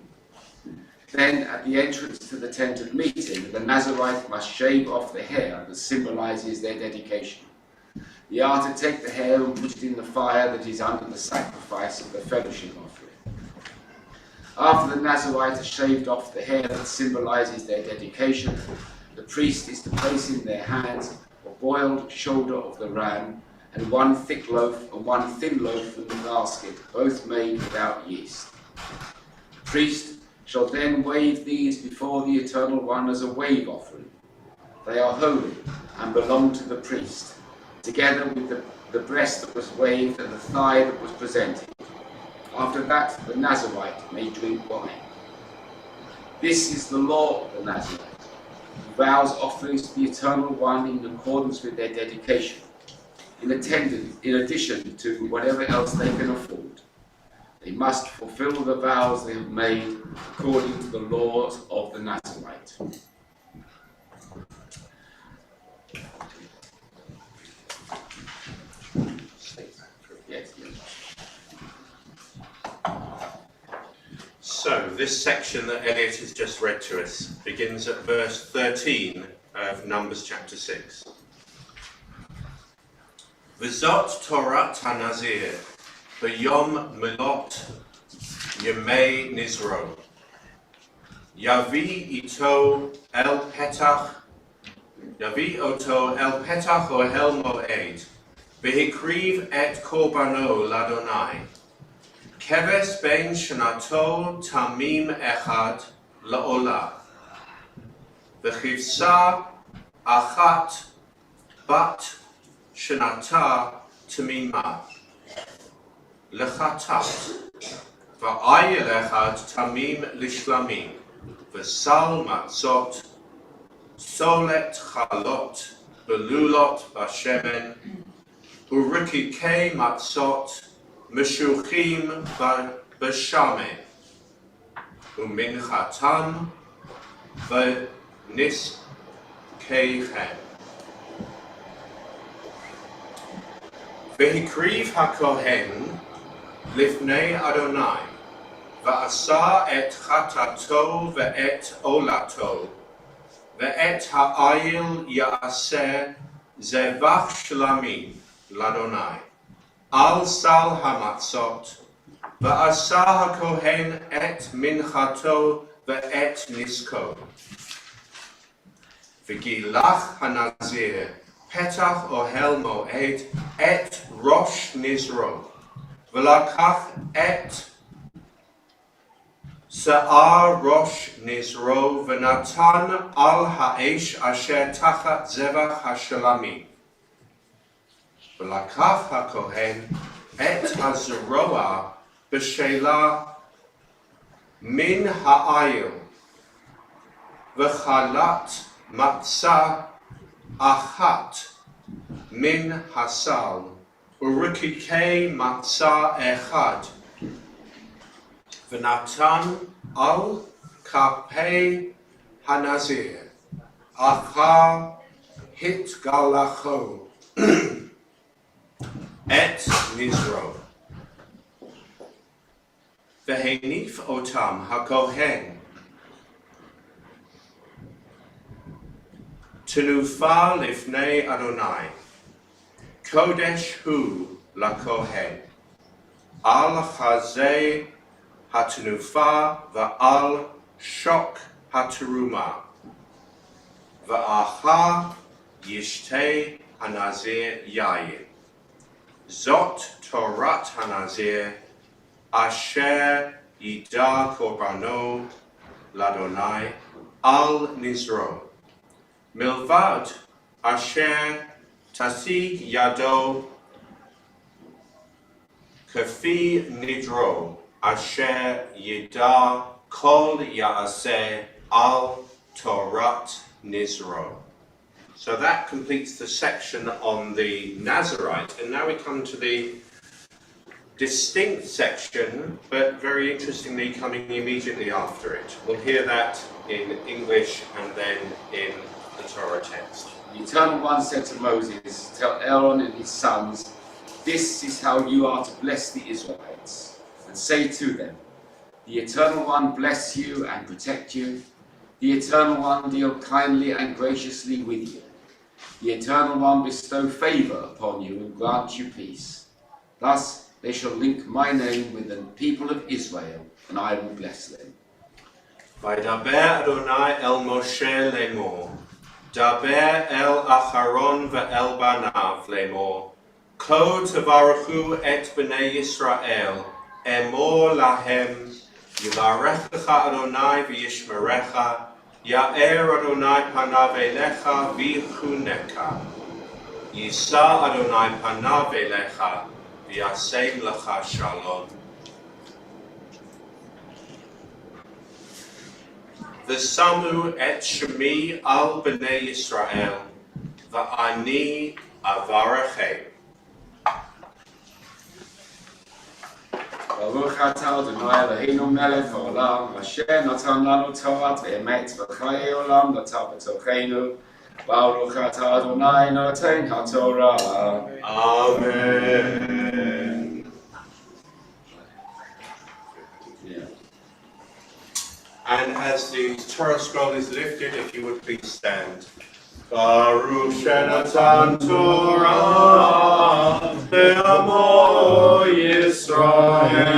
Then, at the entrance to the tent of meeting, the Nazarite must shave off the hair that symbolizes their dedication. They are to take the hair and put it in the fire that is under the sacrifice of the fellowship offering. After the Nazarite has shaved off the hair that symbolizes their dedication, the priest is to place in their hands a boiled shoulder of the ram and one thick loaf and one thin loaf from the basket, both made without yeast. The priest shall then wave these before the Eternal One as a wave offering. They are holy and belong to the priest, together with the breast that was waved and the thigh that was presented. After that, the Nazarite may drink wine. This is the law of the Nazarite, who vows offerings to the Eternal One in accordance with their dedication, in addition to whatever else they can afford. They must fulfill the vows they have made according to the laws of the Nazarite. Yes. So, this section that Elliot has just read to us begins at verse 13 of Numbers chapter 6. V'zot Torah Tanazir, B'yom Melot Yemei Nizro. Yavi ito el petach ohel moed, v'hikriv et korbano ladonai. Keves ben shanato tamim echad laolah. V'chivsa achat bat shanata tamima. Lechatat. V'ayel echad tamim lishlamim. V'sal matzot. Solet chalot. Belulot bashemen. Urikikei matzot. Meshuchim b'shamen, uminchatam v'niskeihem. V'hikriv hakohen lifnei Adonai, v'asa et chatato v'et olato, v'et ha'ayil ya'aseh zevach shlamim l'Adonai. Al sal hamatzot, v'asa hakohen et minchato v'et nisko. V'gilach hanazir, petach ohel moed, et rosh nizro. V'lakach et sa'ar rosh nizro, v'natan al ha'esh asher tachat zevach hashalamim. V'lakach hakohen et hazeroa b'sheila min ha'ayil v'chalat matzah achat min hasal urikikei matzah echad v'natan al kapei hanazir achar hit galacho et nizro. V'henif otam hakohen tenufa lifnei Adonai. Kodesh hu lakohen. Al chazei hatenufa va'al shok hateruma. Va'acha yishtei hanazir yayin. Zot Torat Hanazir, Asher Yida Korbano Ladonai Al Nizro. Milvad Asher Tasig Yado Kafi Nidro Asher Yida Kol Yaaseh Al Torat Nizro. So that completes the section on the Nazarite, and now we come to the distinct section, but very interestingly coming immediately after it. We'll hear that in English and then in the Torah text. The Eternal One said to Moses, "Tell Aaron and his sons, this is how you are to bless the Israelites, and say to them, the Eternal One bless you and protect you. The Eternal One deal kindly and graciously with you. The Eternal One bestow favor upon you and grant you peace. Thus they shall link my name with the people of Israel, and I will bless them." Vaydaber Adonai el Moshe lemor, daber el Acharon ve'el banav lemor, Cho tavaruchu et b'nei Yisrael, emor lahem, yivarechecha Adonai v'yishmerecha, ya'er Adonai panav elecha v'yichuneka. Yisa Adonai panav elecha, v'yasem lecha shalom. V'samu et shemi al b'nei Yisrael, v'ani avarachem. ברוך אתה אדוני אלוהינו מלך העולם, אשר נתן לנו תורת ואמת וחיי עולם נטע בתוכנו. ברוך אתה אדוני נותן התורה. Amen. And as the Torah scroll is lifted, if you would please stand. Baruch Shenatan Torah Be'amo Yisrael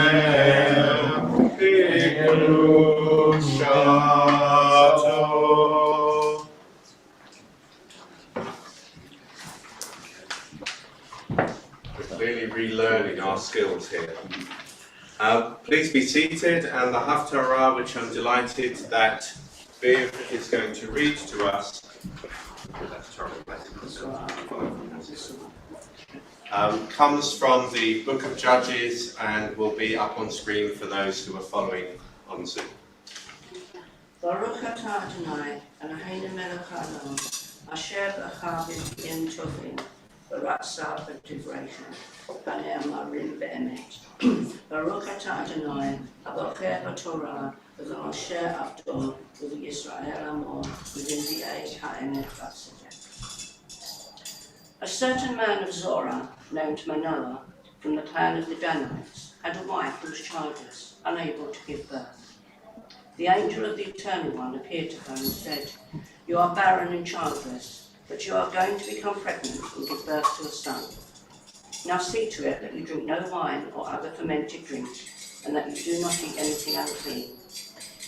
B'Kedushato. We're clearly relearning our skills here. Please be seated, and the Haftarah, which I'm delighted that Viv is going to read to us, comes from the Book of Judges and will be up on screen for those who are following on Zoom. Baruch atah Adonai, Eloheinu melech haolam, asher b'acha b'yim tovim, v'ratza b'divreicha, v'ne'amarim be'emet. Baruch atah Adonai, aboker b'Torah, v'v'moshe avdo, v'Yisrael amo, v'vindi'ei ha'emet v'tzedek. A certain man of Zorah, named Manoah, from the clan of the Danites, had a wife who was childless, unable to give birth. The angel of the Eternal One appeared to her and said, "You are barren and childless, but you are going to become pregnant and give birth to a son. Now see to it that you drink no wine or other fermented drink, and that you do not eat anything unclean.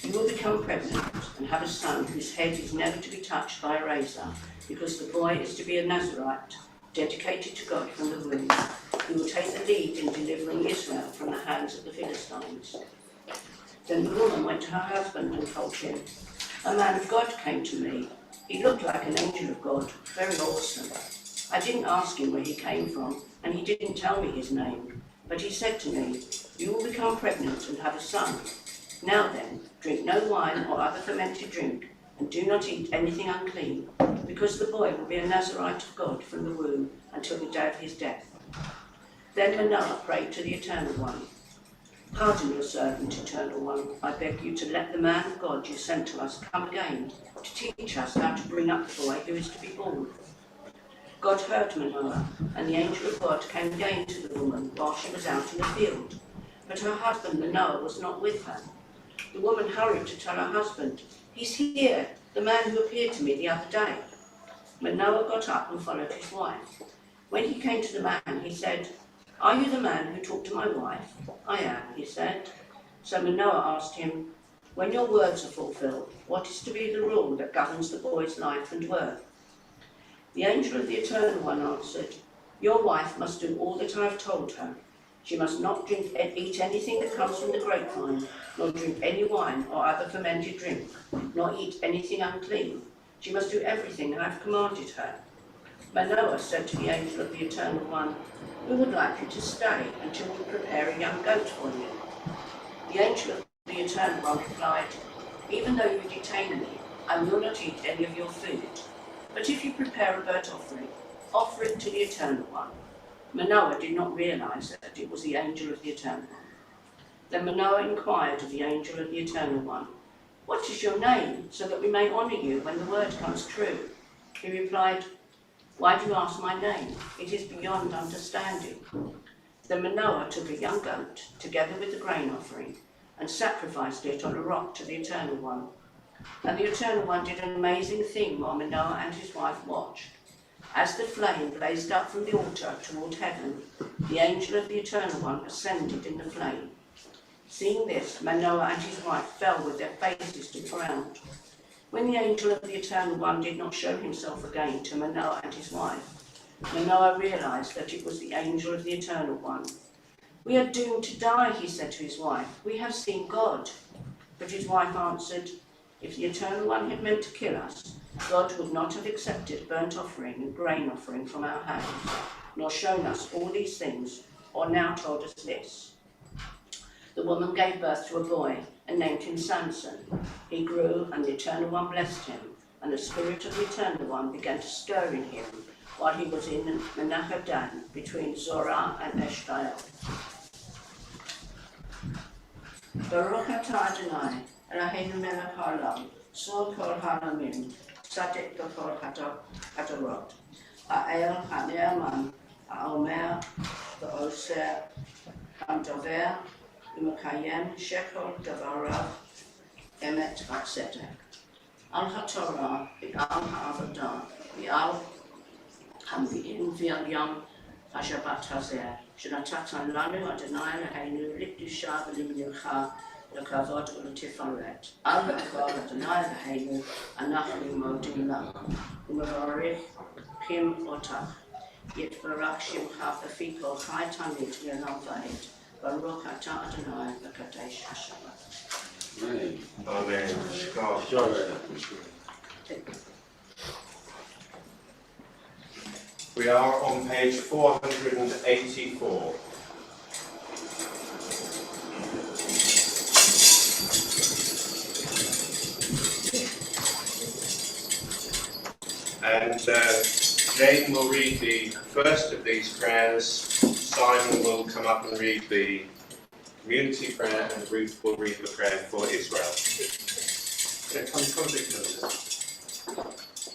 You will become pregnant and have a son whose head is never to be touched by a razor, because the boy is to be a Nazarite, dedicated to God from the womb. He will take the lead in delivering Israel from the hands of the Philistines." Then the woman went to her husband and told him, "A man of God came to me. He looked like an angel of God, very awesome. I didn't ask him where he came from, and he didn't tell me his name. But he said to me, 'You will become pregnant and have a son. Now then, drink no wine or other fermented drink, and do not eat anything unclean, because the boy will be a Nazarite of God from the womb until the day of his death.' Then Manoah prayed to the Eternal One, 'Pardon your servant, Eternal One. I beg you to let the man of God you sent to us come again to teach us how to bring up the boy who is to be born.' God heard Manoah, and the angel of God came again to the woman while she was out in the field. But her husband Manoah was not with her. The woman hurried to tell her husband, 'He's here, the man who appeared to me the other day.' Manoah got up and followed his wife. When he came to the man, he said, 'Are you the man who talked to my wife?' 'I am,' he said. So Manoah asked him, 'When your words are fulfilled, what is to be the rule that governs the boy's life and work?' The angel of the Eternal One answered, 'Your wife must do all that I have told her. She must not eat anything that comes from the grapevine, nor drink any wine or other fermented drink, nor eat anything unclean. She must do everything that I have commanded her.' Manoah said to the angel of the Eternal One, 'We would like you to stay until we prepare a young goat for you.' The angel of the Eternal One replied, 'Even though you detain me, I will not eat any of your food. But if you prepare a burnt offering, offer it to the Eternal One.' Manoah did not realize that it was the angel of the Eternal One. Then Manoah inquired of the angel of the Eternal One, 'What is your name, so that we may honor you when the word comes true?' He replied, 'Why do you ask my name? It is beyond understanding.' Then Manoah took a young goat, together with the grain offering, and sacrificed it on a rock to the Eternal One. And the Eternal One did an amazing thing while Manoah and his wife watched. As the flame blazed up from the altar toward heaven, the angel of the Eternal One ascended in the flame. Seeing this, Manoah and his wife fell with their faces to the ground. When the angel of the Eternal One did not show himself again to Manoah and his wife, Manoah realized that it was the angel of the Eternal One. "We are doomed to die," he said to his wife. "We have seen God." But his wife answered, "If the Eternal One had meant to kill us, God would not have accepted burnt offering and grain offering from our hands, nor shown us all these things, or now told us this." The woman gave birth to a boy and named him Samson. He grew, and the Eternal One blessed him, and the Spirit of the Eternal One began to stir in him while he was in Menachem between Zorah and Eshtaol. Baruch atah Adonai, Eloheinu melech haolam, Sor kol ha'olamim, Tzaddik b'kol hadorot, Ha'el ha'ne'eman, Ha'omer v'oseh, Ha'dover v'mekayem shekol davarav, Emet v'tzedek. Al ha'torah v'al ha'avodah v'al ha'mvi'im v'al yom ha'shabbat hazeh, שנתת לנו, אדוני אלוהינו, לקדושה ולמנוחה, לכבוד ולתפארת. על הכול, אדוני אלוהינו, אנחנו מודים לך, ומברכים אותך. יתברך שמך בפי כל חי תמיד לעולם ועד. ברוך אתה אדוני מקדש השבת. Amen. We are on page 484. And Jane will read the first of these prayers. Simon will come up and read the community prayer, and Ruth will read the prayer for Israel. Yeah, come a bit closer.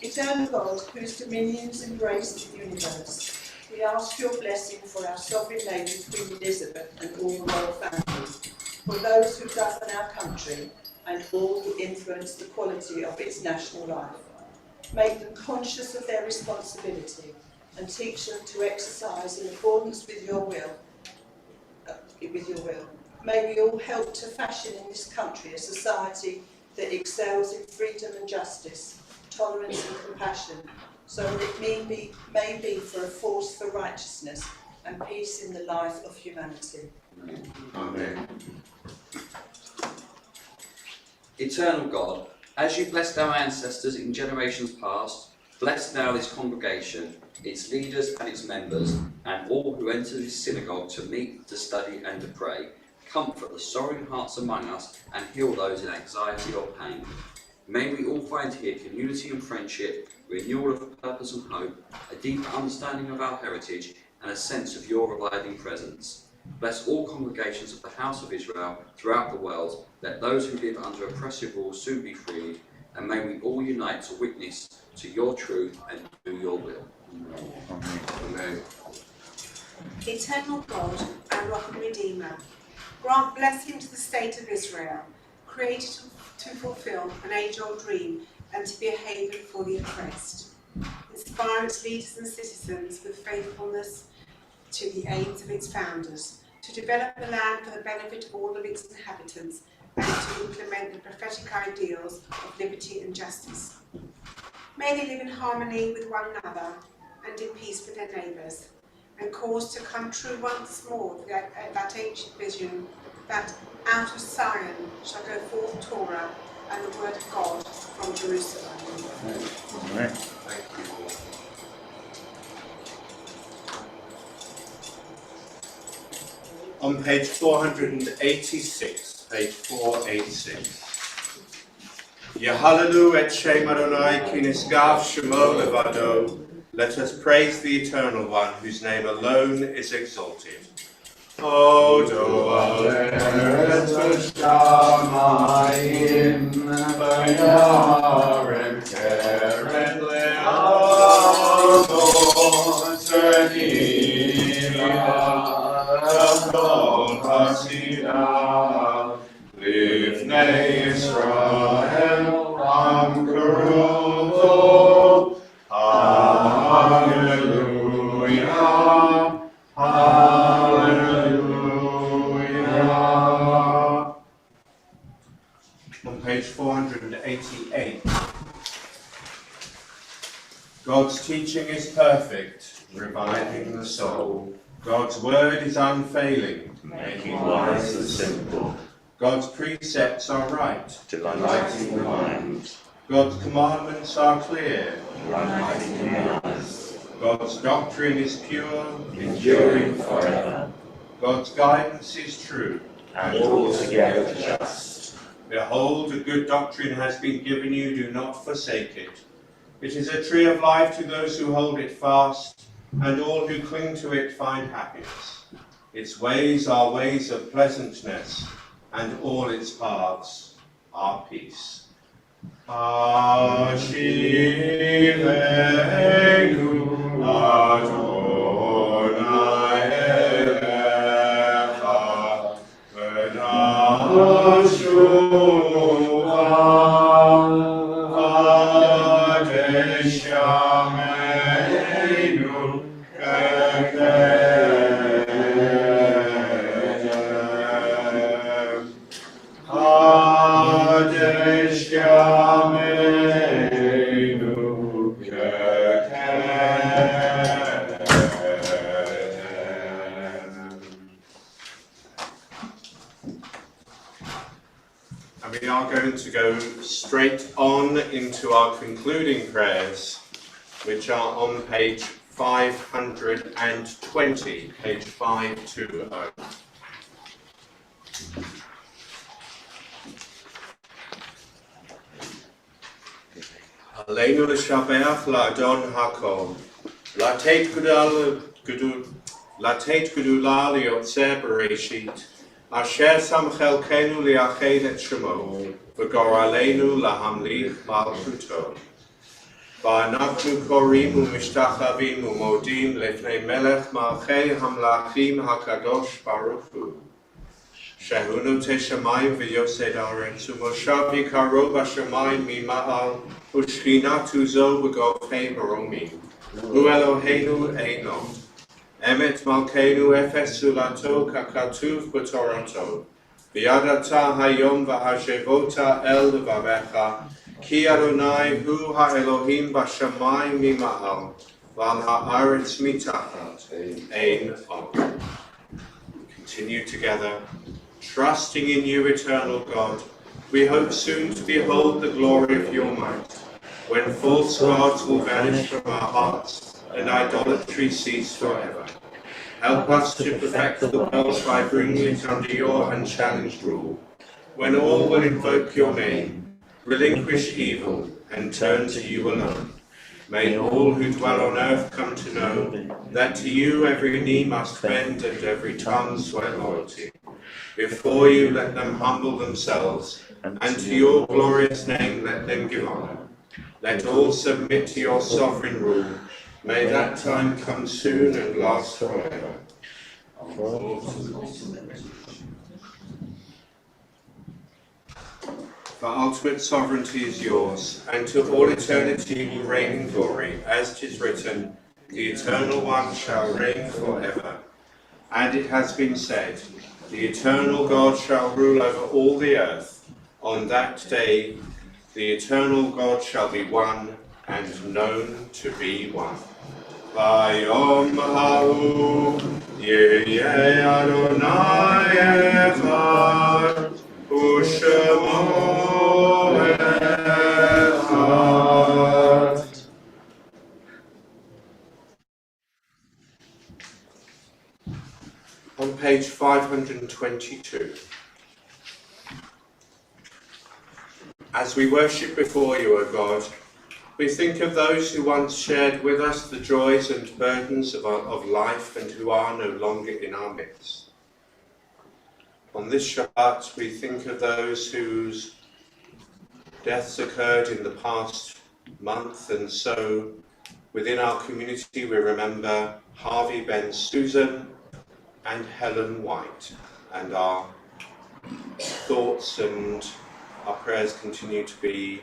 Eternal God, whose dominions embrace the universe, we ask your blessing for our sovereign lady, Queen Elizabeth, and all the royal family, for those who govern our country, and all who influence the quality of its national life. Make them conscious of their responsibility, and teach them to exercise in accordance with your will. May we all help to fashion in this country a society that excels in freedom and justice, tolerance and compassion, so that it may be for a force for righteousness and peace in the life of humanity. Amen. Eternal God, as you blessed our ancestors in generations past, bless now this congregation, its leaders and its members, and all who enter this synagogue to meet, to study and to pray. Comfort the sorrowing hearts among us and heal those in anxiety or pain. May we all find here community and friendship, renewal of purpose and hope, a deeper understanding of our heritage, and a sense of your abiding presence. Bless all congregations of the House of Israel throughout the world. Let those who live under oppressive rule soon be freed, and may we all unite to witness to your truth and do your will. Amen. Eternal God and Rock and Redeemer, grant blessing to the state of Israel, created to fulfill an age-old dream and to be a haven for the oppressed. Inspire its leaders and citizens with faithfulness to the aims of its founders, to develop the land for the benefit of all of its inhabitants, and to implement the prophetic ideals of liberty and justice. May they live in harmony with one another and in peace with their neighbours, and cause to come true once more that ancient vision that out of Zion shall go forth Torah and the word of God from Jerusalem. Amen. Thank you, Lord. On page 486, page 486. Yehallelu et Shem Adonai ki nisgav shemo levado. Let us praise the Eternal One, whose name alone is exalted. Odo alet shamayim v'yarem keren le'amot zenila l'kol hasidah livnei Yisrael am karuto. Hallelujah, hallelujah. On page 488. God's teaching is perfect, reviving the soul. God's word is unfailing, making wise the simple, God's precepts are right, delighting the mind, God's commandments are clear, enlightening the eyes, God's doctrine is pure, enduring forever, God's guidance is true, and altogether just. Behold, a good doctrine has been given you, do not forsake it. It is a tree of life to those who hold it fast, and all who cling to it find happiness. Its ways are ways of pleasantness, and all its paths are peace. Ashivenu Adonai Elecha v'nashucha Kadesh Yameinu Kadesh Yameinu And we are going to go straight on into our concluding prayers, which are on page 520, page 520. Aleinu l'shabeach la'adon hakol, lateit gedula li'yotzer bereshit, asher sam chelkenu li'ached et shemo, v'goralenu lahamlich malchuto. Va'anachnu korim u'mishtachavim u'modim lefnei melech malchei hamlachim hakadosh baruch hu. Shehunu teshamayim v'yosed aretz u'moshav yikaro b'shamayim mima'al u'shchinatu zo b'govhei baromim u'eloheinu einot emet malkeinu efes sulato kakatuv b'torato v'yadata hayom v'hashevota el levavecha ki Adonai hu ha'elohim b'shamayim mima'al v'al ha'aretz mitachat ein od. Continue together. Trusting in you, eternal God, we hope soon to behold the glory of your might, when false gods will vanish from our hearts and idolatry cease forever. Help us to perfect the world by bringing it under your unchallenged rule, when all will invoke your name, relinquish evil, and turn to you alone. May all who dwell on earth come to know that to you every knee must bend and every tongue swear loyalty. Before you let them humble themselves, and to your glorious name let them give honor. Let all submit to your sovereign rule. May that time come soon and last forever. For ultimate sovereignty is yours, and to all eternity you reign in glory, as 'tis written, the Eternal One shall reign forever. And it has been said, the eternal God shall rule over all the earth. On that day, the eternal God shall be one, and known to be one. Vayom ha'u yeh Adonai echad, u'shemo echad. On page 522. As we worship before you, O God, we think of those who once shared with us the joys and burdens of life and who are no longer in our midst. On this Shabbat, we think of those whose deaths occurred in the past month, and so within our community we remember Harvey Ben Susan and Helen White, and our thoughts and our prayers continue to be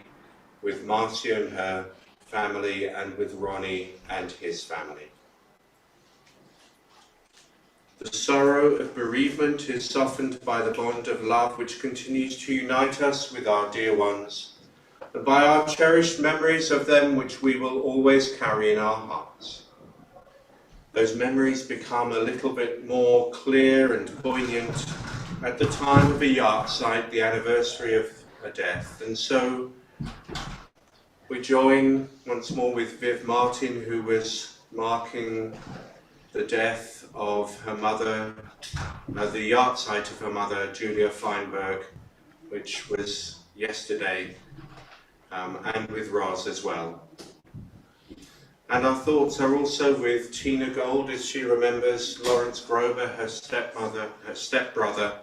with Marcia and her family, and with Ronnie and his family. The sorrow of bereavement is softened by the bond of love which continues to unite us with our dear ones, and by our cherished memories of them which we will always carry in our hearts. those memories become a little bit more clear and poignant at the time of a yahrzeit, the anniversary of a death. And so we join once more with Viv Martin, who was marking the death of her mother, the yahrzeit of her mother, Julia Feinberg, which was yesterday, and with Roz as well. And our thoughts are also with Tina Gold as she remembers Lawrence Grover, her stepbrother,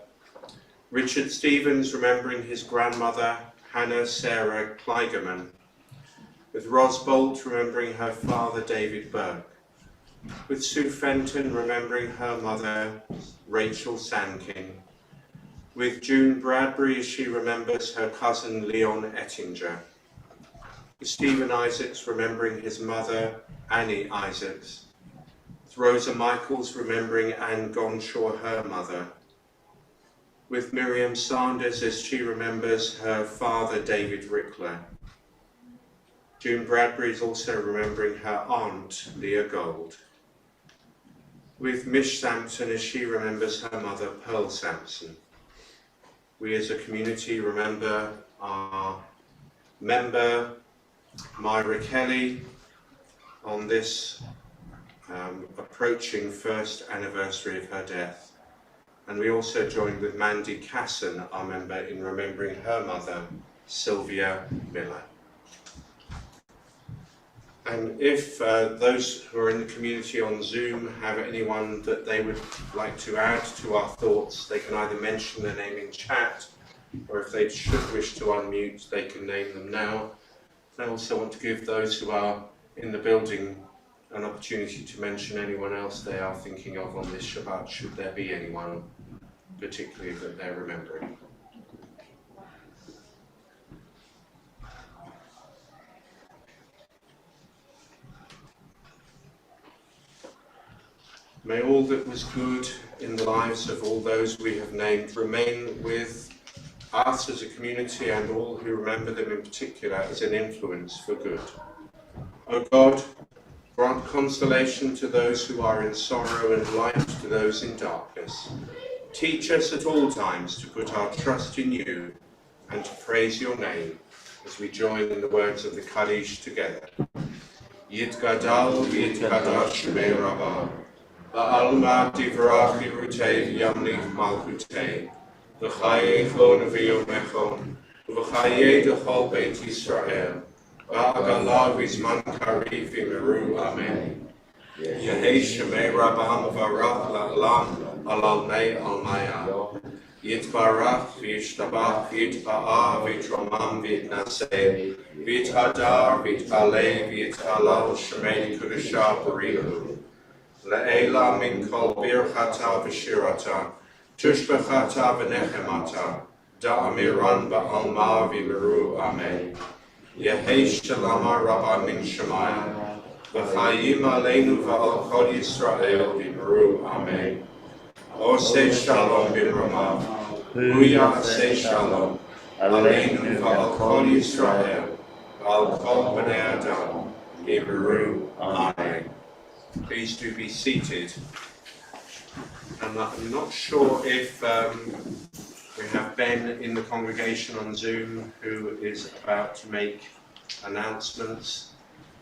Richard Stevens remembering his grandmother, Hannah Sarah Kleigerman, with Ros Bolt remembering her father, David Burke, with Sue Fenton remembering her mother, Rachel Sandking, with June Bradbury as she remembers her cousin, Leon Ettinger, with Stephen Isaacs remembering his mother, Annie Isaacs, with Rosa Michaels remembering Anne Gonshaw, her mother, with Miriam Sanders as she remembers her father, David Rickler. June Bradbury is also remembering her aunt, Leah Gold, with Mish Sampson as she remembers her mother, Pearl Sampson. We as a community remember our member, Myra Kelly, on this approaching first anniversary of her death. And we also joined with Mandy Casson, our member, in remembering her mother, Sylvia Miller. And if those who are in the community on Zoom have anyone that they would like to add to our thoughts, they can either mention their name in chat, or if they should wish to unmute, they can name them now. I also want to give those who are in the building an opportunity to mention anyone else they are thinking of on this Shabbat, should there be anyone particularly that they're remembering. May all that was good in the lives of all those we have named remain with us as a community and all who remember them in particular as an influence for good. O God, grant consolation to those who are in sorrow and light to those in darkness. Teach us at all times to put our trust in you and to praise your name as we join in the words of the Kaddish together. Yitgadal v'yitgadal shmei Rabbah, ba'alma divrach yirutei v'yamlich malchutei, v'chayei chon v'yomechon, v'chayei d'chol beit Yisrael, v'agalav v'zman kariv v'meru amen. Yehei shmei Rabbah v'arach la'alam, Alalmei Almaya, Yitbarach, Vishtabach, Yitba'a, Vitromam, Vitnaseh, Vithadar, Vitale, Vithalal, Shemei Kudusha, Barihu, Le'ela min kol birchata v'shirata, Tushbechata v'nechemata, Da'amiran ba'alma v'meru, Amen. Yehei Shalama Rabba min Shemaya, V'chayim aleinu v'al kol Yisrael v'meru, Amen. Oseh Shalom bin Ramav, Huya Aseh Shalom, Aleinu v'al kol Yisrael, v'al kol b'nei Adam, V'meru, Amen. Please do be seated. And I'm not sure if we have Ben in the congregation on Zoom who is about to make announcements,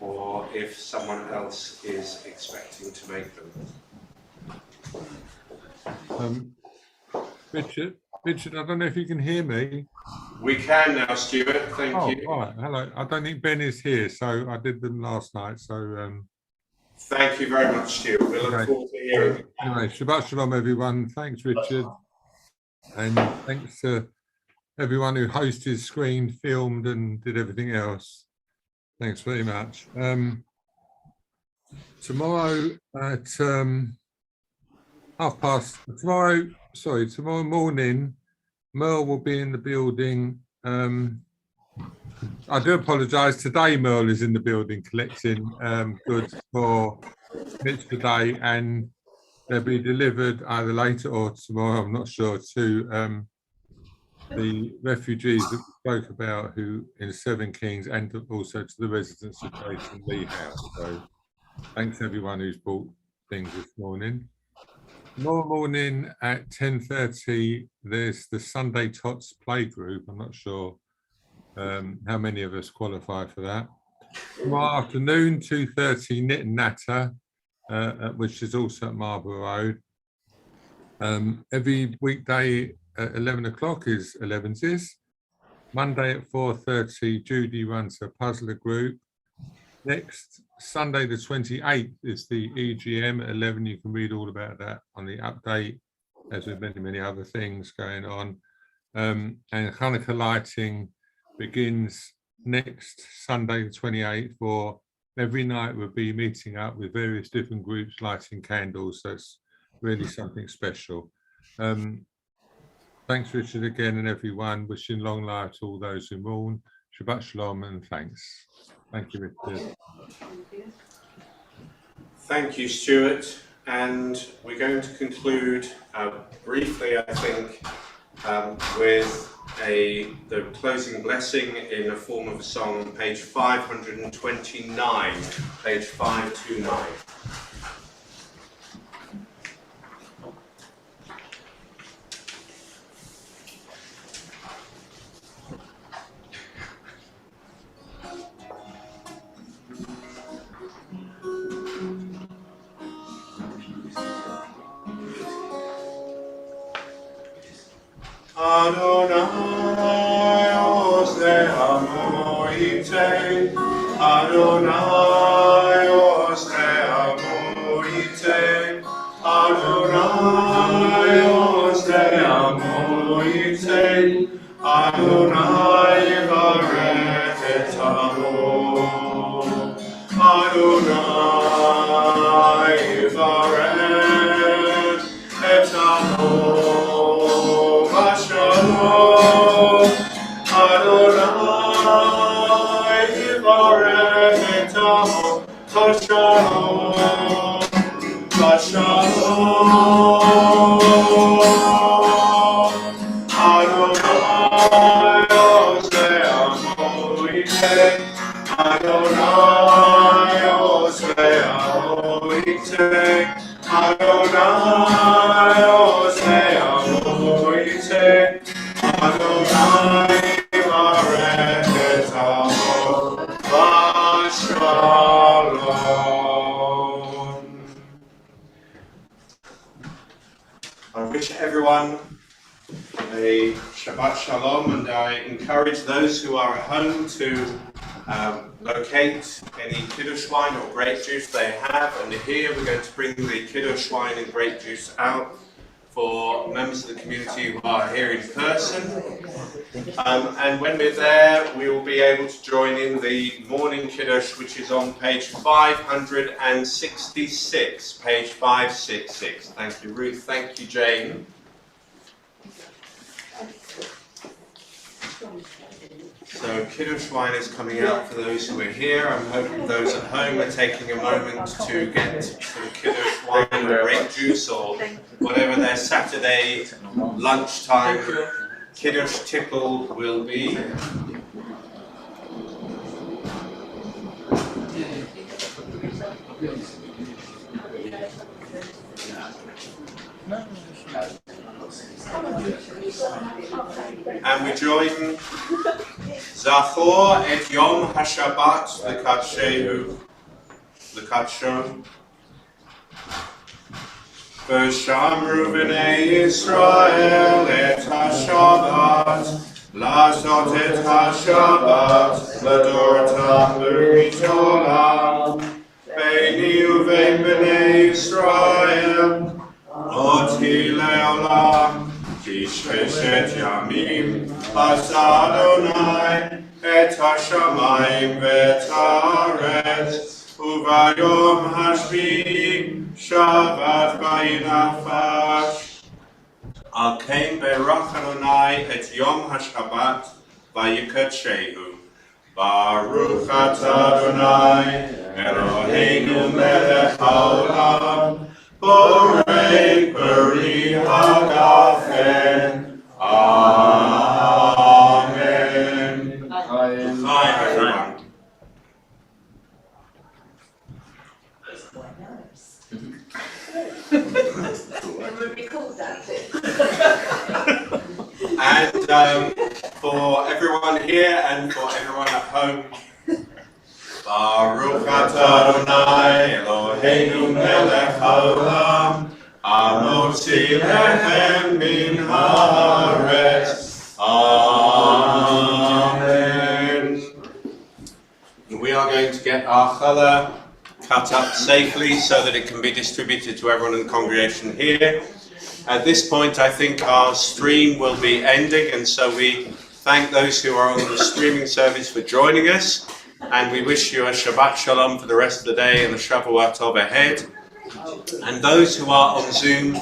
or if someone else is expecting to make them. Richard, I don't know if you can hear me. We can now, Stuart. Thank you. All right. Hello. I don't think Ben is here, so I did them last night. So thank you very much, Stuart. We look forward to hearing it. Anyway, Shabbat Shalom, everyone. Thanks, Richard, and thanks to everyone who hosted, screened, filmed, and did everything else. Thanks very much. Tomorrow at tomorrow morning, Merle will be in the building. I do apologise. Today, Merle is in the building collecting goods for Mitzvah Day, and they'll be delivered either later or tomorrow, I'm not sure, to the refugees that we spoke about who in Seven Kings, and also to the residents of Jason Lee House. So thanks everyone who's brought things this morning. Tomorrow morning at 10:30, there's the Sunday Tots play group. I'm not sure how many of us qualify for that. Tomorrow afternoon, 2:30, Knit and Natter, which is also at Marlborough Road. Every weekday at 11 o'clock is ELELS. Monday at 4:30, Judy runs a puzzler group. Next Sunday, the 28th, is the EGM at 11. You can read all about that on the update, as with many, many other things going on. And Hanukkah lighting begins next Sunday, the 28th, for every night we'll be meeting up with various different groups, lighting candles. So it's really something special. Thanks, Richard, again, and everyone. Wishing long life to all those who mourn. Shabbat shalom and thanks. Thank you, Richard. Thank you, Stuart. And we're going to conclude briefly, I think, with the closing blessing in the form of a song on page 529, page 529. Adonai oseh amoite, Adonai oseh amoite, Adonai oseh amoite, Adonai yivarech et amo, Adonai yivarech et amo. Shalom, Adonai yivarech et amo, Shalom, Shalom, Adonai oseh amoite, Adonai oseh amoite, Adonai oseh amoite, Adonai yivarech et amo, Shalom. I wish everyone a Shabbat Shalom, and I encourage those who are at home to locate any kiddush wine or grape juice they have. And here we're going to bring the kiddush wine and grape juice out for members of the community who are here in person. And when we're there, we will be able to join in the morning kiddush, which is on page 566, page 566. Thank you, Ruth. Thank you, Jane. So kiddush wine is coming out for those who are here. I'm hoping those at home are taking a moment to get some kiddush wine or grape juice or whatever their Saturday lunchtime kiddush tipple will be. And we join Zachor et Yom HaShabbat L'Kadsho. V'shamru b'nei Yisrael et HaShabbat, L'asot et HaShabbat, L'dortam b'rit olam, Beini uvein b'nei Yisrael, Oti le'olam, Ki sheshet yamim, Asa Adonai, et hashamayim ve'et haaretz, Uvayom hashvi'i, Shabbat vayinafash. Al ken berach Adonai et Yom HaShabbat vayikadshehu. Baruch atah Adonai, Eloheinu melech haolam, Borei peri hagafen. Amen. Hi, everyone. For everyone here and for everyone at home. Baruch atah Adonai Eloheinu melech haolam, hamotzi lechem min haaretz. Amen. We are going to get our challah cut up safely so that it can be distributed to everyone in the congregation here. At this point, I think our stream will be ending, and so we thank those who are on the streaming service for joining us, and we wish you a Shabbat Shalom for the rest of the day and a Shavuot Tov ahead. And those who are on Zoom,